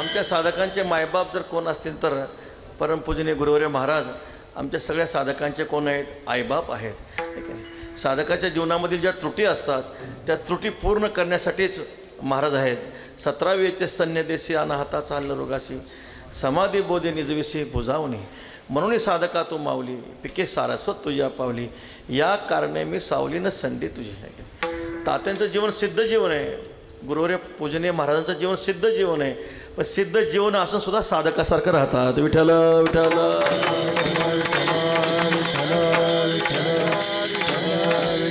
आमच्या साधकांचे मायबाप जर कोण असतील तर परमपूजनीय गुरुवर्य महाराज आमच्या सगळ्या साधकांचे कोण आहेत? आईबाप आहेत. है की नाही? साधकाच्या जीवनामधील ज्या त्रुटी असतात त्या त्रुटी पूर्ण करण्यासाठीच महाराज आहेत. 17वेचे स्तन्यदेशी अनाहता चाललं रोगाशी समाधी बोधे निजविशी बुजावणी म्हणून साधका तू माऊली पिके सारस्वत तुझ्या पावली या कारणे मी सावलीनं संधी तुझी. तात्यांचं जीवन सिद्ध जीवन आहे. गुरुवर्य पूजनीय महाराजांचं जीवन सिद्ध जीवन आहे. पण सिद्ध जीवन असून सुद्धा साधकासारखं राहतात. विठ्ठल विठ्ठल.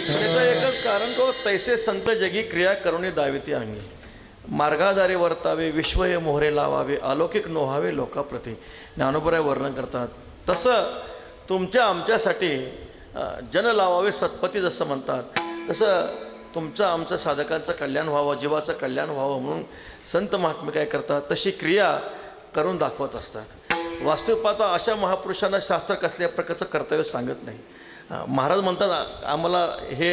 त्याचं एकच कारण तो तैसे संत जगी क्रिया करुणी दाविती अंगी मार्गादारे वर्तावे विश्व हे मोहरे लावावे अलौकिक नोहावे लोकाप्रती ज्ञानोबराय वर्णन करतात. तसं तुमच्या आमच्यासाठी जन लावावे सत्पती जसं म्हणतात तसं तुमचं आमचं साधकांचं कल्याण व्हावं जीवाचं कल्याण व्हावं म्हणून संत महात्मे काय करतात तशी क्रिया करून दाखवत असतात. वास्तविक पाहता अशा महापुरुषांना शास्त्र कसल्या प्रकारचं कर्तव्य सांगत नाही. महाराज म्हणतात आम्हाला हे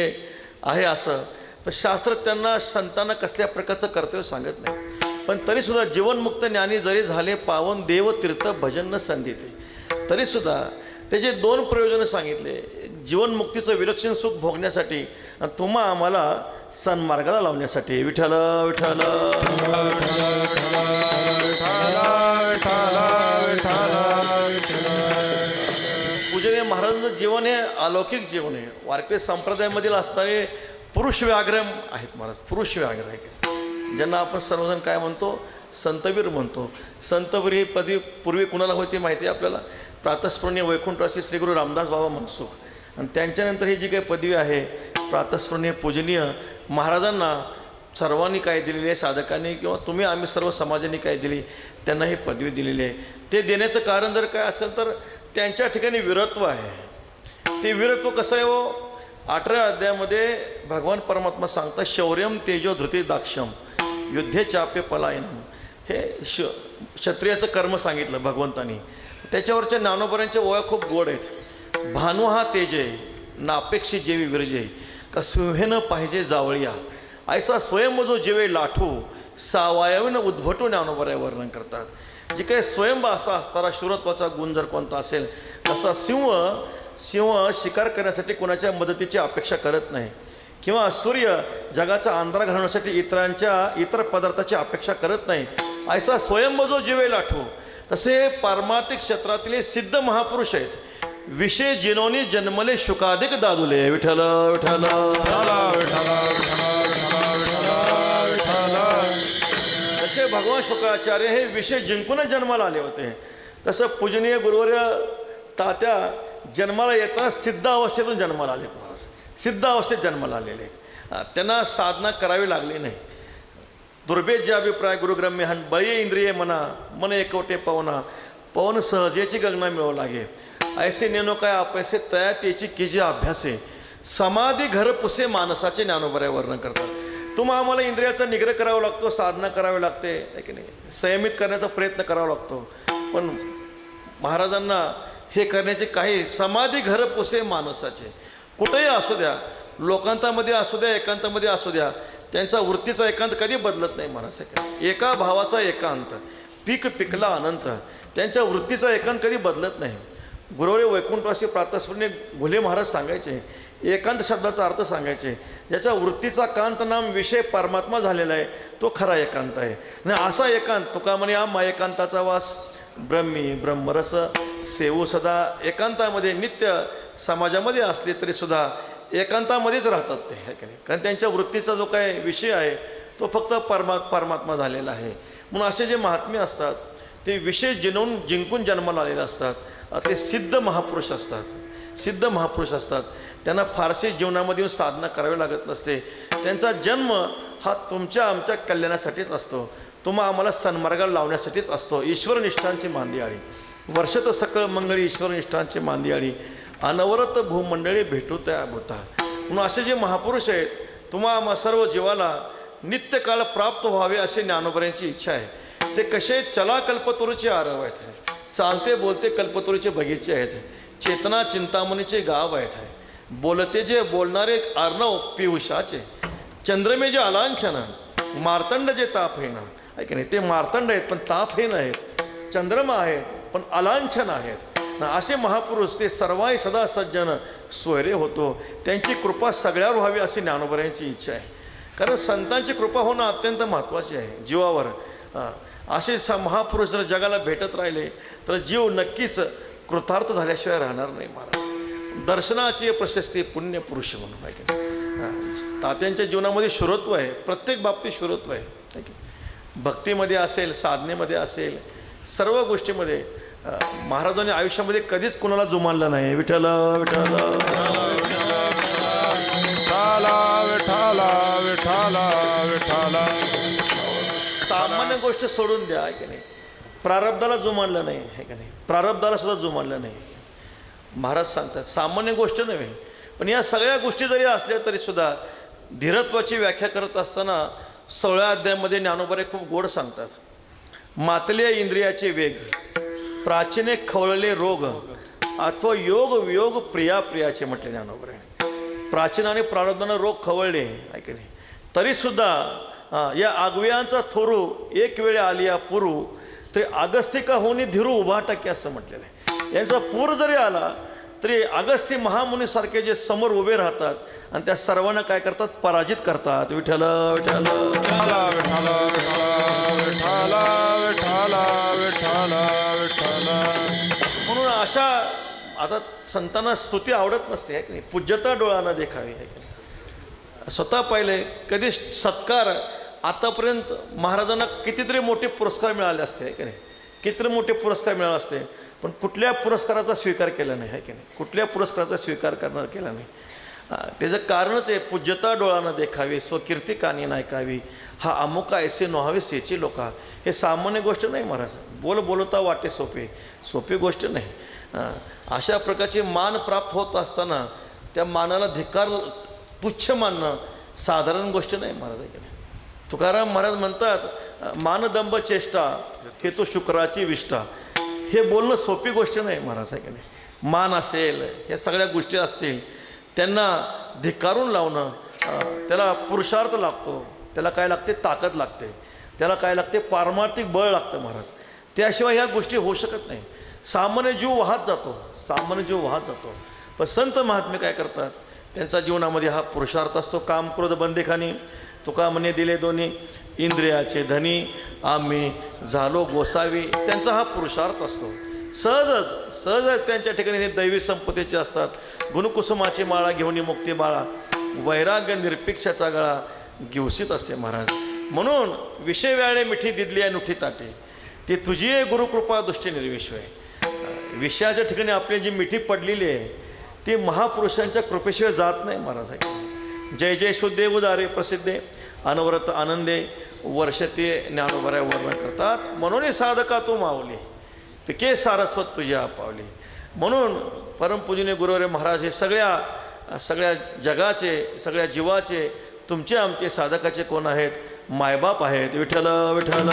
आहे असं, तर शास्त्र त्यांना संतांना कसल्या प्रकारचं कर्तव्य सांगत नाही. पण तरीसुद्धा जीवनमुक्त ज्ञानी जरी झाले पावन देव तीर्थ भजन न संधीते तरीसुद्धा त्याचे 2 प्रयोजनं सांगितले. जीवनमुक्तीचं विलक्षण सुख भोगण्यासाठी आणि तुम्हा आम्हाला सन्मार्गाला लावण्यासाठी. विठ्ठल विठ्ठल. पूजनीय महाराजांचं जीवन हे अलौकिक जीवन आहे. वारकरी संप्रदायामधील असणारे पुरुष व्याघ्र आहेत महाराज. पुरुष व्याघ्र आहे ज्यांना आपण सर्वजण काय म्हणतो? संतवीर म्हणतो. संतवीर ही पदवी पूर्वी कुणाला होती माहिती आहे आपल्याला? प्रातस्मरणीय वैकुंठवासी श्री गुरु रामदास बाबा मनसुख. आणि त्यांच्यानंतर ही जी काही पदवी आहे प्रातस्मरणीय पूजनीय महाराजांना सर्वांनी काय दिलेली आहे? साधकांनी किंवा तुम्ही आम्ही सर्व समाजाने काय दिली? त्यांना ही पदवी दिलेली आहे. ते देण्याचं कारण जर काय असेल तर त्यांच्या ठिकाणी वीरत्व आहे. ते वीरत्व कसं आहे हो? 18व्या अध्यायामध्ये भगवान परमात्मा सांगतात शौर्यम तेजो धृती दाक्षम युद्धे चापे पलायनम. हे क्षत्रियाचं कर्म सांगितलं भगवंतानी. त्याच्यावरच्या ज्ञानोबरांच्या ओळ्या खूप गोड आहेत. भानू हा तेजे नापेक्षी जेवी विरजे का सुहेनं पाहिजे जावळिया ऐसा स्वयं जो जेवे लाठू सावायावीनं उद्भटून ज्ञानोबराय वर्णन करतात. जे काही स्वयंभा असा असणारा शूरत्वाचा गुण जर कोणता असेल तसा सिंह शिकार करण्यासाठी कोणाच्या मदतीची अपेक्षा करत नाही किंवा सूर्य जगाचा अंधार घालवण्यासाठी इतर पदार्थाची अपेक्षा करत नाही. ऐसा स्वयंभ जो जीवे लाठू तसे पारमार्थिक क्षेत्रातले सिद्ध महापुरुष आहेत. विषय जिनोनी जन्मले शुकाधिक दादुले. विठ्ठल विठ्ठल. असे भगवान शुक्राचार्य हे विषय जिंकूनच जन्माला आले होते. तसं पूजनीय गुरुवर्य तात्या जन्माला येताना सिद्ध अवस्थेतून जन्माला आले. महाराज सिद्ध अवस्थेत जन्माला आलेले आहेत. त्यांना साधना करावी लागली नाही. दुर्भेद्य अभिप्राय गुरुग्रम्य हन बळी इंद्रिय मना मन एकवटे पवना पवन सहजेची गगना मिळवू लागे ऐसे नेनो काय अपैसे तया त्याची किजे अभ्यासे समाधी घर पुसे मानसाचे ज्ञानोबराय वर्णन करतात. तुम्हा आम्हाला इंद्रियाचा निग्रह करावा लागतो, साधना करावी लागते आहे की नाही, संयमित करण्याचा प्रयत्न करावा लागतो. पण महाराजांना हे करण्याचे काही समाधी घर पुसे मानसाचे कुठेही असू द्या, लोकांतामध्ये असू द्या एकांतामध्ये असू द्या, त्यांचा वृत्तीचा एकांत कधी बदलत नाही. महाराज एका भावाचा एकांत पीक पिकला अनंत. त्यांच्या वृत्तीचा एकांत कधी बदलत नाही. गुरुवर्य वैकुंठवासी प्रातस्मरणीय घुले महाराज सांगायचे एकांत शब्दाचा अर्थ सांगायचे ज्याच्या वृत्तीचा कांत नाम विषय परमात्मा झालेला आहे तो खरा एकांत आहे. आणि असा एकांत तुका म्हणे आम्हा एकांताचा वास ब्रह्मी ब्रह्मरस सेवू सदा. एकांतामध्ये नित्य समाजामध्ये असले तरी सुद्धा एकांतामध्येच राहतात ते आहे की नाही. कारण त्यांच्या वृत्तीचा जो काय विषय आहे तो फक्त परमात्मा झालेला आहे. म्हणून असे जे महात्मे असतात ते विषय जिंकून जन्माला आलेले असतात. ते सिद्ध महापुरुष असतात. सिद्ध महापुरुष असतात. त्यांना फारसे जीवनामध्ये साधना करावी लागत नसते. त्यांचा जन्म हा तुमच्या आमच्या कल्याणासाठीच असतो. तुम्हा आम्हाला सन्मार्गाला लावण्यासाठीच असतो. ईश्वरनिष्ठांची मांदियाळी वर्षत सकळ मंगळी ईश्वरनिष्ठांची मांदियाळी अनवरत भूमंडळी भेटू त्या भूता. म्हणून असे जे महापुरुष आहेत तुम्हा आम्हा सर्व जीवाला नित्यकाळ प्राप्त व्हावे असे ज्ञानोबरांची इच्छा आहे. ते कसे चला कल्पतरूचे आरव आहेत, चालते बोलते कल्पतरूचे बगीचे आहेत, चेतना चिंतामणीचे गाव आहेत, बोलते जे बोलणारे अर्णव पियुषाचे, चंद्रमे जे अलांछन मार्तंड जे तापहेना आहे की नाही. ते मार्तंड आहेत पण तापहीन आहेत, चंद्रमा आहेत पण अलांछन आहेत ना. असे महापुरुष ते सर्वाई सदा सज्जन सोयरे होतो. त्यांची कृपा सगळ्यावर व्हावी अशी ज्ञानोबरायांची इच्छा आहे. कारण संतांची कृपा होणं अत्यंत महत्त्वाची आहे जीवावर. असे महापुरुष जर जगाला भेटत राहिले तर जीव नक्कीच कृतार्थ झाल्याशिवाय राहणार नाही महाराज. दर्शनाची प्रशस्ती पुण्य पुरुष म्हणून आहे की नाही. तात्यांच्या जीवनामध्ये शुरत्व आहे, प्रत्येक बाबतीत शुरत्व आहे की भक्तीमध्ये असेल, साधनेमध्ये असेल, सर्व गोष्टीमध्ये महाराजांनी आयुष्यामध्ये कधीच कुणाला जुमानलं नाही. विठ्ठल विठ्ठल सामान्य गोष्ट सोडून द्या आहे की नाही. प्रारब्धाला जुमानलं नाही आहे का नाही. प्रारब्धाला सुद्धा जुमानलं नाही. महाराज सांगतात सामान्य गोष्ट नव्हे, पण या सगळ्या गोष्टी जरी असल्या तरीसुद्धा धीरत्वाची व्याख्या करत असताना 16व्या अध्यायामध्ये ज्ञानोबा खूप गोड सांगतात. मातले इंद्रियाचे वेग, प्राचीने खवळले रोग, अथवा योग वियोग प्रिया प्रियाचे म्हटले ज्ञानोबा. प्राचीनाने प्रारब्धानं रोग खवळले आहे की नाही, तरीसुद्धा या आगव्यांचा थोरू एक वेळ आलिया पुरू तरी अगस्तिका होणी धीरू उभा टाके असं म्हटलेलं आहे. यांचा पूर जरी आला तरी अगस्ती महामुनीसारखे जे समोर उभे राहतात आणि त्या सर्वांना काय करतात, पराजित करतात. विठ्ठल विठ्ठल म्हणून अशा आता संतांना स्तुती आवडत नसते आहे की नाही. पूज्यता डोळ्यानं देखावी आहे की नाही. स्वतः पाहिले कधी सत्कार आतापर्यंत महाराजांना कितीतरी मोठे पुरस्कार मिळाले असते आहे की नाही. कितीतरी मोठे पुरस्कार मिळाले असते पण कुठल्या पुरस्काराचा स्वीकार केला नाही आहे की नाही. कुठल्या पुरस्काराचा स्वीकार केला नाही. त्याचं कारणच आहे पूज्यता डोळ्यानं देखावी, स्वकीर्ती कानी नायकावी, हा अमुका ऐसे नोहावे सेची लोका. हे सामान्य गोष्ट नाही महाराज. बोलता वाटे सोपी गोष्ट नाही. अशा प्रकारचे मान प्राप्त होत असताना त्या मानाला धिक्कार तुच्छ मानणं साधारण गोष्ट नाही महाराज आहे की नाही. तुकाराम महाराज म्हणतात मानदंब चेष्टा हे तो शुक्राची विष्ठा. हे बोलणं सोपी गोष्ट नाही महाराज आहे की नाही. मान असेल, ह्या सगळ्या गोष्टी असतील, त्यांना धिक्कारून लावणं, त्याला पुरुषार्थ लागतो, त्याला काय लागते, ताकद लागते, त्याला काय लागते, पारमार्थिक बळ लागतं महाराज. त्याशिवाय ह्या गोष्टी होऊ शकत नाही. सामान्य जीव वाहत जातो. पण संत महात्मे काय करतात, त्यांच्या जीवनामध्ये हा पुरुषार्थ असतो. काम क्रोध बंदेखानी तुका म्हणे दिले दोन्ही, इंद्रियाचे धनी आम्ही झालो गोसावी. त्यांचा हा पुरुषार्थ असतो. सहजच त्यांच्या ठिकाणी हे दैवी संपत्तीचे असतात. गुणकुसुमाची माळा घेऊन मुक्ती बाळा, वैराग्य निरपेक्षाचा गळा घेवशीत असते महाराज. म्हणून विषय व्याळे मिठी दिदली आहे नुठी ताटे, ते तुझी आहे गुरुकृपा दृष्टी निर्विश्व आहे. विषयाच्या ठिकाणी आपली जी मिठी पडलेली आहे ती महापुरुषांच्या कृपेशिवाय जात नाही महाराज. जय जय शुद्धे उदारे प्रसिद्धे अनवरत आनंदे वर्षते ज्ञानोबऱ्या वर्णन करतात. म्हणून साधका तू मावली पिके सारस्वत तुझ्या पावली. म्हणून परमपूजनीय गुरुवर्य महाराज हे सगळ्या जगाचे, सगळ्या जीवाचे, तुमचे आमचे साधकाचे कोण आहेत, मायबाप आहेत. विठ्ठल विठ्ठल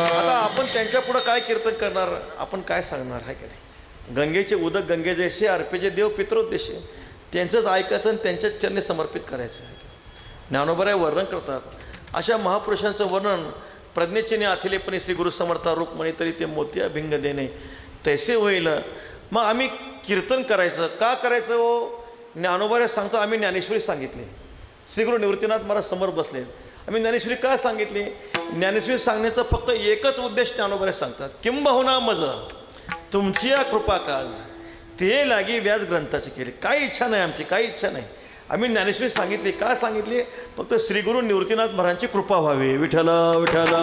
आता आपण त्यांच्या पुढं काय कीर्तन करणार, आपण काय सांगणार आहे की नाही. गंगेचे उदक गंगे जैसे अर्पेचे देव पित्रोद्देशे, त्यांचंच ऐकायचं आणि त्यांच्याच चरणी समर्पित करायचं. ज्ञानोबराय वर्णन करतात. अशा महापुरुषांचं वर्णन प्रज्ञेचे आथिलेपणे श्री गुरु समर्था रूपमणी तरी ते मोत्या भिंग देणे तैसे होईल. मग आम्ही कीर्तन करायचं का करायचं हो. ज्ञानोबराय सांगता आम्ही ज्ञानेश्वरी सांगितली. श्री गुरु निवृत्तीनाथ महाराज समोर बसले. आम्ही ज्ञानेश्वरी का सांगितली. ज्ञानेश्वरी सांगण्याचा फक्त एकच उद्देश ज्ञानोबराय सांगतात, किंबहुना मज तुमची या कृपा काज ते लागी व्याज ग्रंथाची केली. काही इच्छा नाही आमची, काही इच्छा नाही. आम्ही ज्ञानेश्वरी सांगितली का सांगितली, फक्त श्री गुरु निवृत्तीनाथ महाराजांची कृपा व्हावी. विठ्ठल विठ्ठल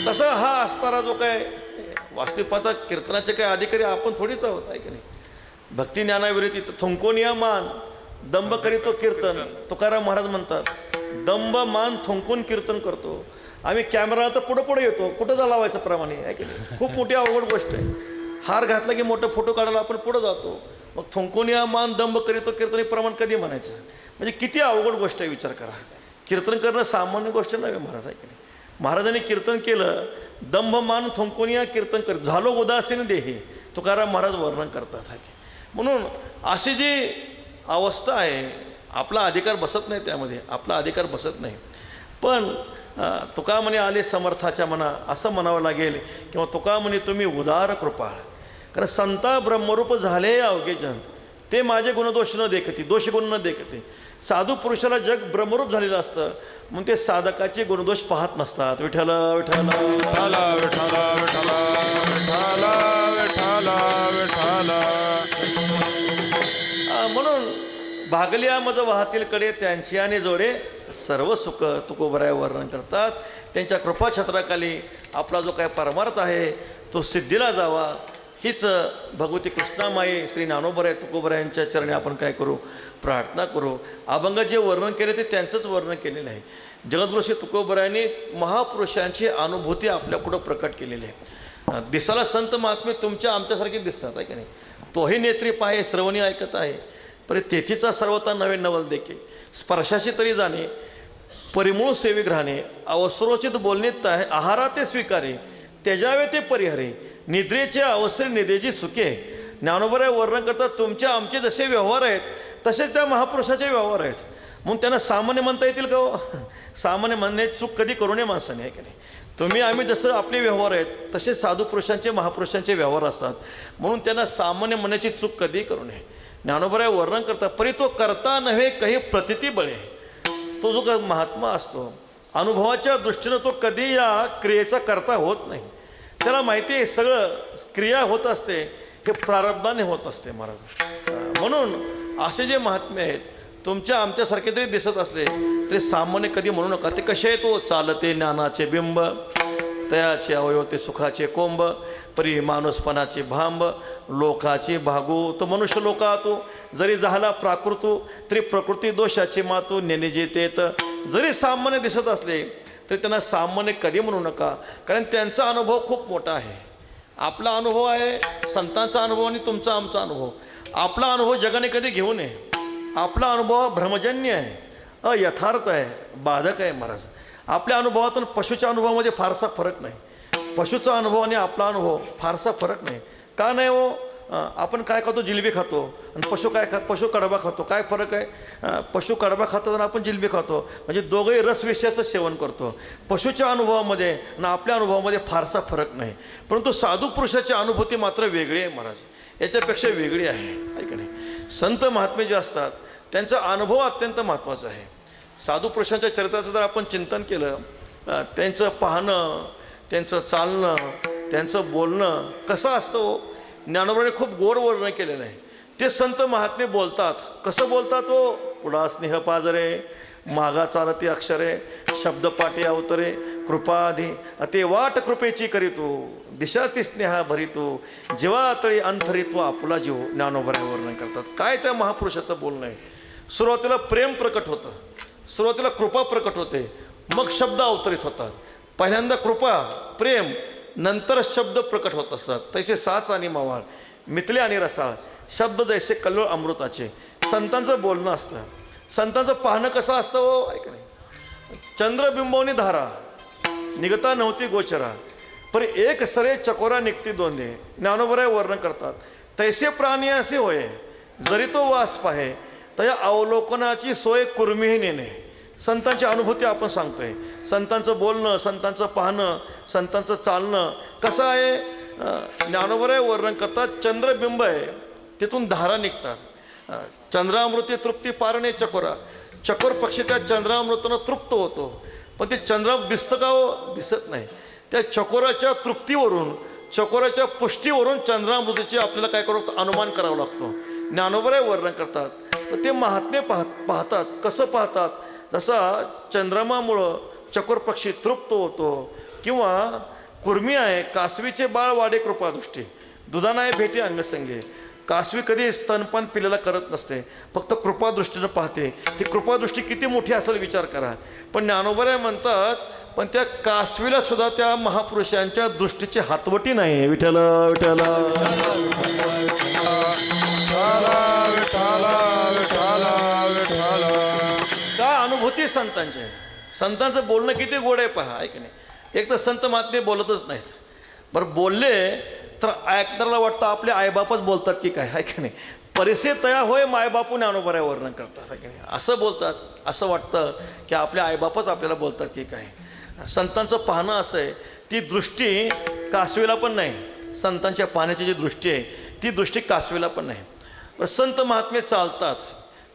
तसा हा असणारा जो काय वास्तविक पाहता कीर्तनाचे काय अधिकारी आपण थोडीच आहोत आहे की नाही. भक्ती ज्ञानाविरती थुंकोनिया मान दंभ करीतो कीर्तन. तुकाराम महाराज म्हणतात दंभ मान थुंकून कीर्तन करतो. आम्ही कॅमेरा तर पुढे येतो, कुठं जा लावायचं प्रमाणे आहे की नाही. खूप मोठी अवघड गोष्ट आहे. हार घातला की मोठं फोटो काढायला आपण पुढं जातो. मग थुंकोनिया मान दंभ करीतो कीर्तन हे प्रमाण कधी म्हणायचं, म्हणजे किती अवघड गोष्ट आहे. विचार करा, कीर्तन करणं सामान्य गोष्ट नव्हे महाराज आहे की नाही. महाराजांनी कीर्तन केलं दंभमान थुंकुनिया कीर्तन कर झालो उदासीन देही तुकाराम महाराज वर्णन करतात. म्हणून अशी जी अवस्था आहे आपला अधिकार बसत नाही, त्यामध्ये आपला अधिकार बसत नाही. पण तुका म्हणे आले समर्थाच्या मना असं म्हणावं लागेल, किंवा तुका म्हणे तुम्ही उदार कृपाळ. कारण संता ब्रह्मरूप झाले अवघे जन, ते माझे गुणदोष न देखते, दोषगुण न देखते. साधू पुरुषाला जग ब्रह्मरूप झालेलं असतं, म्हणून ते साधकाचे गुणदोष पाहत नसतात. विठ्ठल विठ्ठल विठ्ठल विठ्ठल विठ्ठल विठ्ठल विठ्ठल. म्हणून भागल्या मज वाहतील कडे त्यांची आणि जोडे सर्व सुख तुकोबराय वर्णन करतात. त्यांच्या कृपाछत्राखाली आपला जो काय परमार्थ आहे तो सिद्धीला जावा, हीच भगवती कृष्णामाई श्री ज्ञानोबराय तुकोबरायांच्या चरणी आपण काय करू, प्रार्थना करू. अभंग जे वर्णन केले ते त्यांचंच वर्णन केलेलं आहे. जगद्गुरू श्री तुकोबरायांनी महापुरुषांची अनुभूती आपल्यापुढं प्रकट केलेली आहे. दिसाला संत महात्मे तुमच्या आमच्यासारखे दिसतात आहे की नाही. तोही नेत्री पाहे श्रवणी ऐकत आहे, परी तेथीचा सर्वता नवे नवल देखे. स्पर्शाशी तरी जाणे परिमूळ सेवी घ्राणे, अवसरोचित बोलणे आहारा ते स्वीकारे, त्याजावे ते परिहरे, निद्रेचे अवसरे निद्रेची सुखे. ज्ञानोबराय वर्णन करतात तुमच्या आमचे जसे व्यवहार आहेत तसेच त्या महापुरुषाचे व्यवहार आहेत. म्हणून त्यांना सामान्य म्हणता येतील का हो? सामान्य म्हणण्याची चूक कधी करू नये माणसाने आहे की नाही. तुम्ही आम्ही जसं आपले व्यवहार आहेत तसे साधू पुरुषांचे महापुरुषांचे व्यवहार असतात, म्हणून त्यांना सामान्य म्हणण्याची चूक कधी करू नये. ज्ञानोबराय वर्णन करतात परी तो करता नव्हे काही प्रतिती बळे. तो जो महात्मा असतो अनुभवाच्या दृष्टीनं तो कधी या क्रियेचा करता होत नाही. त्याला माहिती आहे सगळं क्रिया होत असते हे प्रारब्धाने होत असते महाराज. म्हणून असे जे महात्मे आहेत तुमच्या आमच्यासारखे जरी दिसत असले तरी सामान्य कधी म्हणू नका. ते कसे आहेत तो चालते ज्ञानाचे बिंब, तयाचे अवयव ते सुखाचे कोंब, परी माणूसपणाचे भांब, लोकाची भागू तो मनुष्य लोका तो, जरी झाला प्राकृतू तरी प्रकृती दोषाचे मातू नेने तेत. जरी सामान्य दिसत असले तरी त्यांना सामान्य कधी म्हणू नका, कारण त्यांचा अनुभव खूप मोठा आहे. आपला अनुभव आहे संतांचा अनुभव आणि तुमचा आमचा अनुभव. आपला अनुभव जगाने कधी घेऊ नये. आपला अनुभव भ्रमजन्य आहे, अयथार्थ आहे, बाधक आहे महाराज. आपल्या अनुभवातून पशुच्या अनुभवामध्ये फारसा फरक नाही. पशुचा अनुभव आणि आपला अनुभव फारसा फरक नाही. का नाही हो? आपण काय खातो, जिलेबी खातो, आणि पशु कडबा खातो. काय फरक आहे? पशु कडबा खातात आणि आपण जिलेबी खातो, म्हणजे दोघंही रसविषयाचं सेवन करतो. पशुच्या अनुभवामध्ये आणि आपल्या अनुभवामध्ये फारसा फरक नाही. परंतु साधू पुरुषाची अनुभूती मात्र वेगळी आहे महाराज, याच्यापेक्षा वेगळी आहे. ऐका नाही, संत महात्मे जे असतात त्यांचा अनुभव अत्यंत महत्त्वाचा आहे. साधू पुरुषांच्या चरित्राचं जर आपण चिंतन केलं, त्यांचं पाहणं, त्यांचं चालणं, त्यांचं बोलणं कसं असतं. ज्ञानोबराने खूप गोड वर्णन केलेलं आहे. ते संत महात्मे बोलतात कसं बोलतात हो? पुढा स्नेह पाजरे, मागा चालती अक्षरे, शब्दपाठी अवतरे, कृपाधी अते वाट कृपेची करीतो, दिशा ती स्नेहा भरितो, जेव्हा तळी अंतरित्व आपुला जीव. ज्ञानोबराय वर्णन करतात. काय त्या महापुरुषाचं बोलणं आहे. सुरुवातीला प्रेम प्रकट होतं, सुरुवातीला कृपा प्रकट होते, मग शब्द अवतरित होतात. पहिल्यांदा कृपा प्रेम, नंतर शब्द प्रकट होत असतात. तसे साच आणि मवाळ, मितले आणि रसाळ, शब्द जैसे कल्लोळ अमृताचे. संतांचं बोलणं असतं. संतांचं पाहणं कसं असतं हो? ऐक नाही, चंद्रबिंबवनी धारा निघता नव्हती गोचरा, पण एक सरे चकोरा निघती दोंदे. ज्ञानोबराय वर्णन करतात तैसे प्राणी असे होय, जरी तो वास पाहे तया अवलोकनाची सोय कुर्मीही नेणे. संतांची अनुभूती आपण सांगतोय. संतांचं बोलणं, संतांचं पाहणं, संतांचं चालणं कसं आहे. ज्ञानोबराय वर्णन करतात चंद्रबिंब आहे, तिथून धारा निघतात. चंद्रामृती तृप्ती पारणे चकोरा, चकोर पक्षी त्या चंद्रामृतानं तृप्त होतो, पण ते चंद्र दिसतं का हो? दिसत नाही. त्या चकोराच्या तृप्तीवरून, चकोराच्या पुष्टीवरून चंद्रामृतीचे आपल्याला काय करावं, अनुमान करावं लागतो. ज्ञानोबराय वर्णन करतात. तर ते महात्मे पाहतात. कसं पाहतात? जसा चंद्रमामुळं चकोर पक्षी तृप्त होतो, किंवा कुर्मी आहे, कासवीचे बाळ वाढे कृपादृष्टी, दुधाना आहे भेटी अंगसंगे. कासवी कधी स्तनपान पिलेला करत नसते, फक्त कृपादृष्टीनं पाहते. ती कृपादृष्टी किती मोठी असेल विचार करा. पण ज्ञानोबराय म्हणतात पण त्या कासवीला सुद्धा त्या महापुरुषांच्या दृष्टीची हातवटी नाही. विठ्ठल विठ्ठल का अनुभूती संतांची. संतांचं बोलणं किती गोड आहे पहा. ऐक नाही, एक तर संत महात्मे बोलतच नाहीत. बरं बोलले तर ऐकणाऱ्याला वाटतं आपले आईबापच बोलतात की काय, आहे का नाही. परिसे तया होय मायबापू ज्ञानोबऱ्या वर्णन करतात, आहे की नाही. असं बोलतात, असं वाटतं की आपले आईबापच आपल्याला बोलतात की काय. संतांचं पाहणं असं आहे, ती दृष्टी कासवेला पण नाही. संतांच्या पाहण्याची जी दृष्टी आहे ती दृष्टी कासवेला पण नाही. पण संत महात्मे चालतात,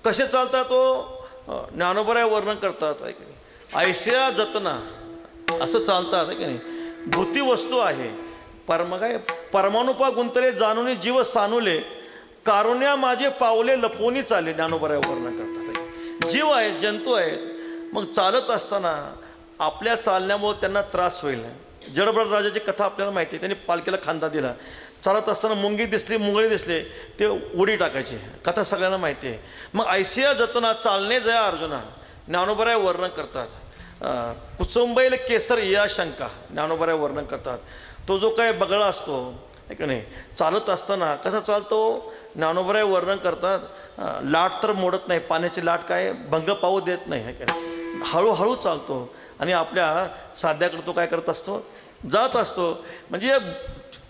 कसे चालतात तो ज्ञानोबऱ्या वर्णन करतात, आहे की नाही. ऐस्या जतना असं चालतात, आहे की नाही. भूती वस्तू आहे काय परमाणुपा गुंतले जाणून जीव सानुले कारुण्या माझे पावले लपवून चाले, ज्ञानोबऱ्या वर्णन करतात. जीव आहेत, जंतू आहेत, मग चालत असताना आपल्या चालण्यामुळे त्यांना त्रास होईल. जडभरत राजाची कथा आपल्याला माहिती आहे. त्यांनी पालखीला खांदा दिला, चालत असताना मुंगी दिसली, मुंगळे दिसले, ते उडी टाकायचे, कथा सगळ्यांना माहिती आहे. मग ऐसिया जतना चालणे जया अर्जुना, ज्ञानोबऱ्या वर्णन करतात. कुचुंबैल केसर या शंका, ज्ञानोबऱ्या वर्णन करतात. तो जो काय बगळा असतो, आहे का नाही, चालत असताना कसा चालतो, ज्ञानोबऱ्या वर्णन करतात. लाट तर मोडत नाही, पाण्याची लाट काय भंग पाहू देत नाही, आहे का नाही. हळूहळू चालतो आणि आपल्या साध्याकडे तो काय करत असतो, जात असतो. म्हणजे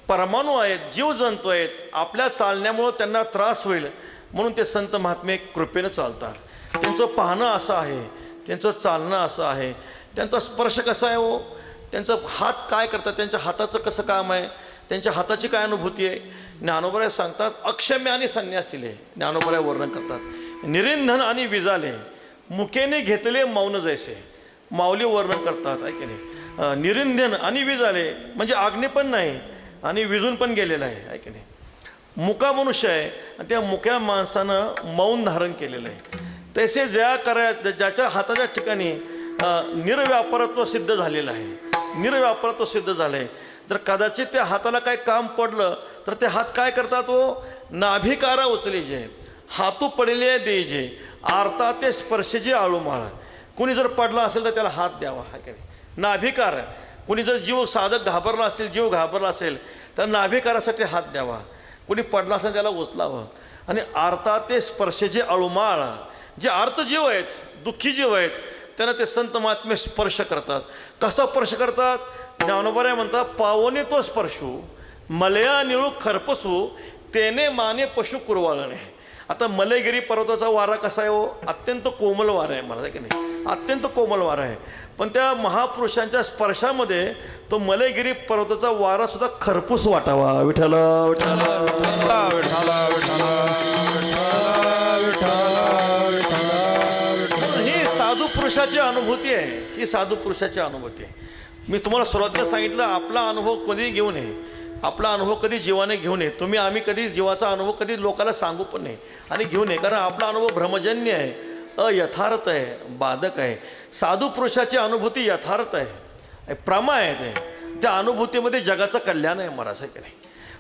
परमाणू आहेत, जीवजंतू आहेत, आपल्या चालण्यामुळं त्यांना त्रास होईल म्हणून ते संत महात्मे कृपेनं चालतात. त्यांचं पाहणं असं आहे, त्यांचं चालणं असं आहे, त्यांचा स्पर्श कसा आहे हो, त्यांचं हात काय करतात, त्यांच्या हाताचं कसं काम आहे, त्यांच्या हाताची काय अनुभूती आहे. ज्ञानोबऱ्या सांगतात अक्षम्य आणि संन्यासीले, ज्ञानोबऱ्या वर्णन करतात. निरिंधन आणि विजाले मुकेने घेतले मौन जैसे, माऊली वर्णन करतात, आहे की नाही. निरिंधन आणि विजाले म्हणजे आग्ने पण नाही आणि विजून पण गेलेलं आहे की नाही. मुका मनुष्य आहे आणि त्या मुक्या माणसानं मौन धारण केलेलं आहे. तसे ज्याच्या हाताच्या ठिकाणी निर्व्यापारत्व सिद्ध झालेलं आहे, निर्व्यापारत्व सिद्ध झालं आहे. जर कदाचित त्या हाताला काय काम पडलं तर ते हात काय करतात, तो नाभिकारा उचलीजे, हातू पडले द्यायचे, आरता ते स्पर्शेचे आळूमाळा. कुणी जर पडला असेल तर त्याला हात द्यावा, हा की नाही. नाभिकार, कुणी जर जीव साधक घाबरला असेल, जीव घाबरला असेल तर नाभिकारासाठी हात द्यावा. कुणी पडला असेल त्याला उचलावं. आणि आरता ते स्पर्शेचे आळूमाळ, जे आर्तजीव आहेत, दुःखी जीव आहेत, त्यांना ते संत महात्मे स्पर्श करतात. कसा स्पर्श करतात, ज्ञानोबऱ्या म्हणतात पावने तो स्पर्शू मलया निळू खरपसू तेने माने पशु कुरवाळणे. आता मलयगिरी पर्वताचा वारा कसा आहे हो, अत्यंत कोमल वारा आहे, मला की नाही, अत्यंत कोमल वारा आहे. पण त्या महापुरुषांच्या स्पर्शामध्ये तो मलयगिरी पर्वताचा वारा सुद्धा खरपूस वाटावा. विठ्ठल विठ्ठल ही साधू पुरुषाची अनुभूती आहे, ही साधू पुरुषाची अनुभूती आहे. मी तुम्हाला सुरुवातीला सांगितलं, आपला अनुभव कधी घेऊ नये, आपला अनुभव कधी जीवाने घेऊ नये. आम्ही कधी जीवाचा अनुभव कधी लोकांना सांगू पण नाही आणि घेऊ नये, कारण आपला अनुभव भ्रमजन्य आहे, अयथार्थ आहे, बाधक आहे. साधू पुरुषाची अनुभूती यथार्थ आहे, प्रमा आहे. त्या अनुभूतीमध्ये जगाचं कल्याण आहे, महाराज, आहे की नाही.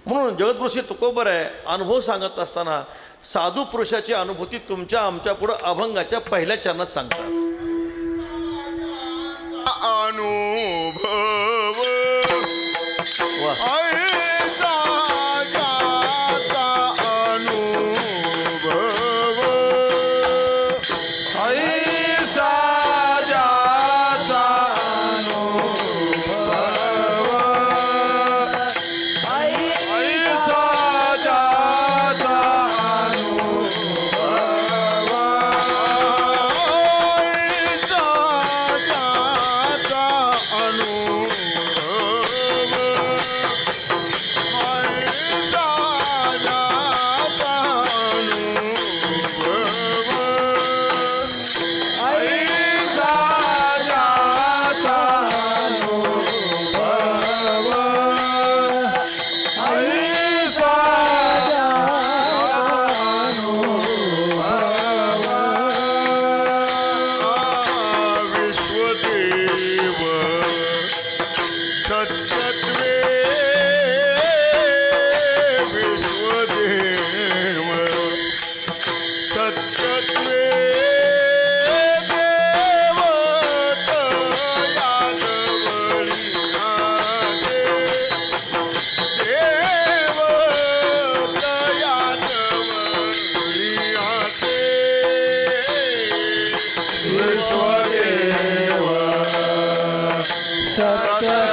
म्हणून जगद्गुरू तुकोबर आहे, अनुभव सांगत असताना साधू पुरुषाची अनुभूती तुमच्या आमच्या पुढं अभंगाच्या पहिल्या चरणात सांगतात. अनुभव वा, सत्य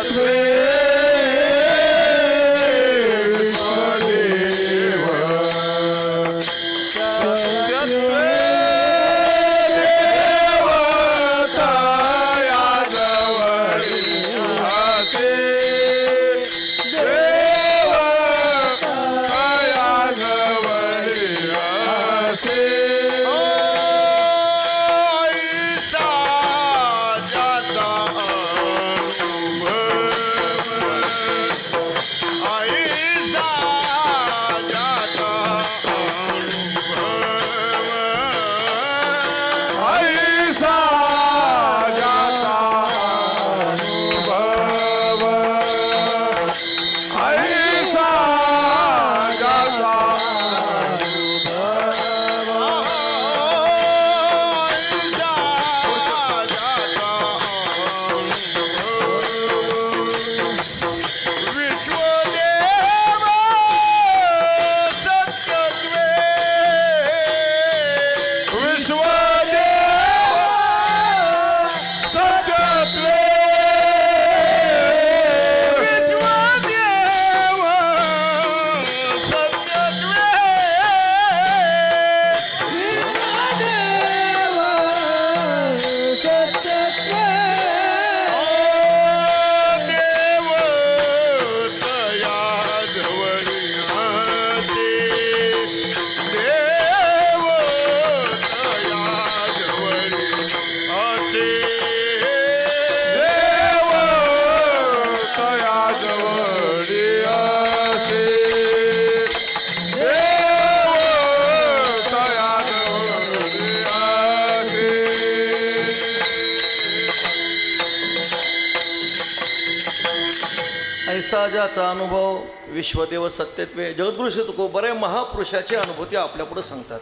ऐसा ज्याचा अनुभव विश्वदेव सत्यत्वे जगद्गुरु श्री तुकोबरे महापुरुषाची अनुभूती आपल्यापुढं सांगतात.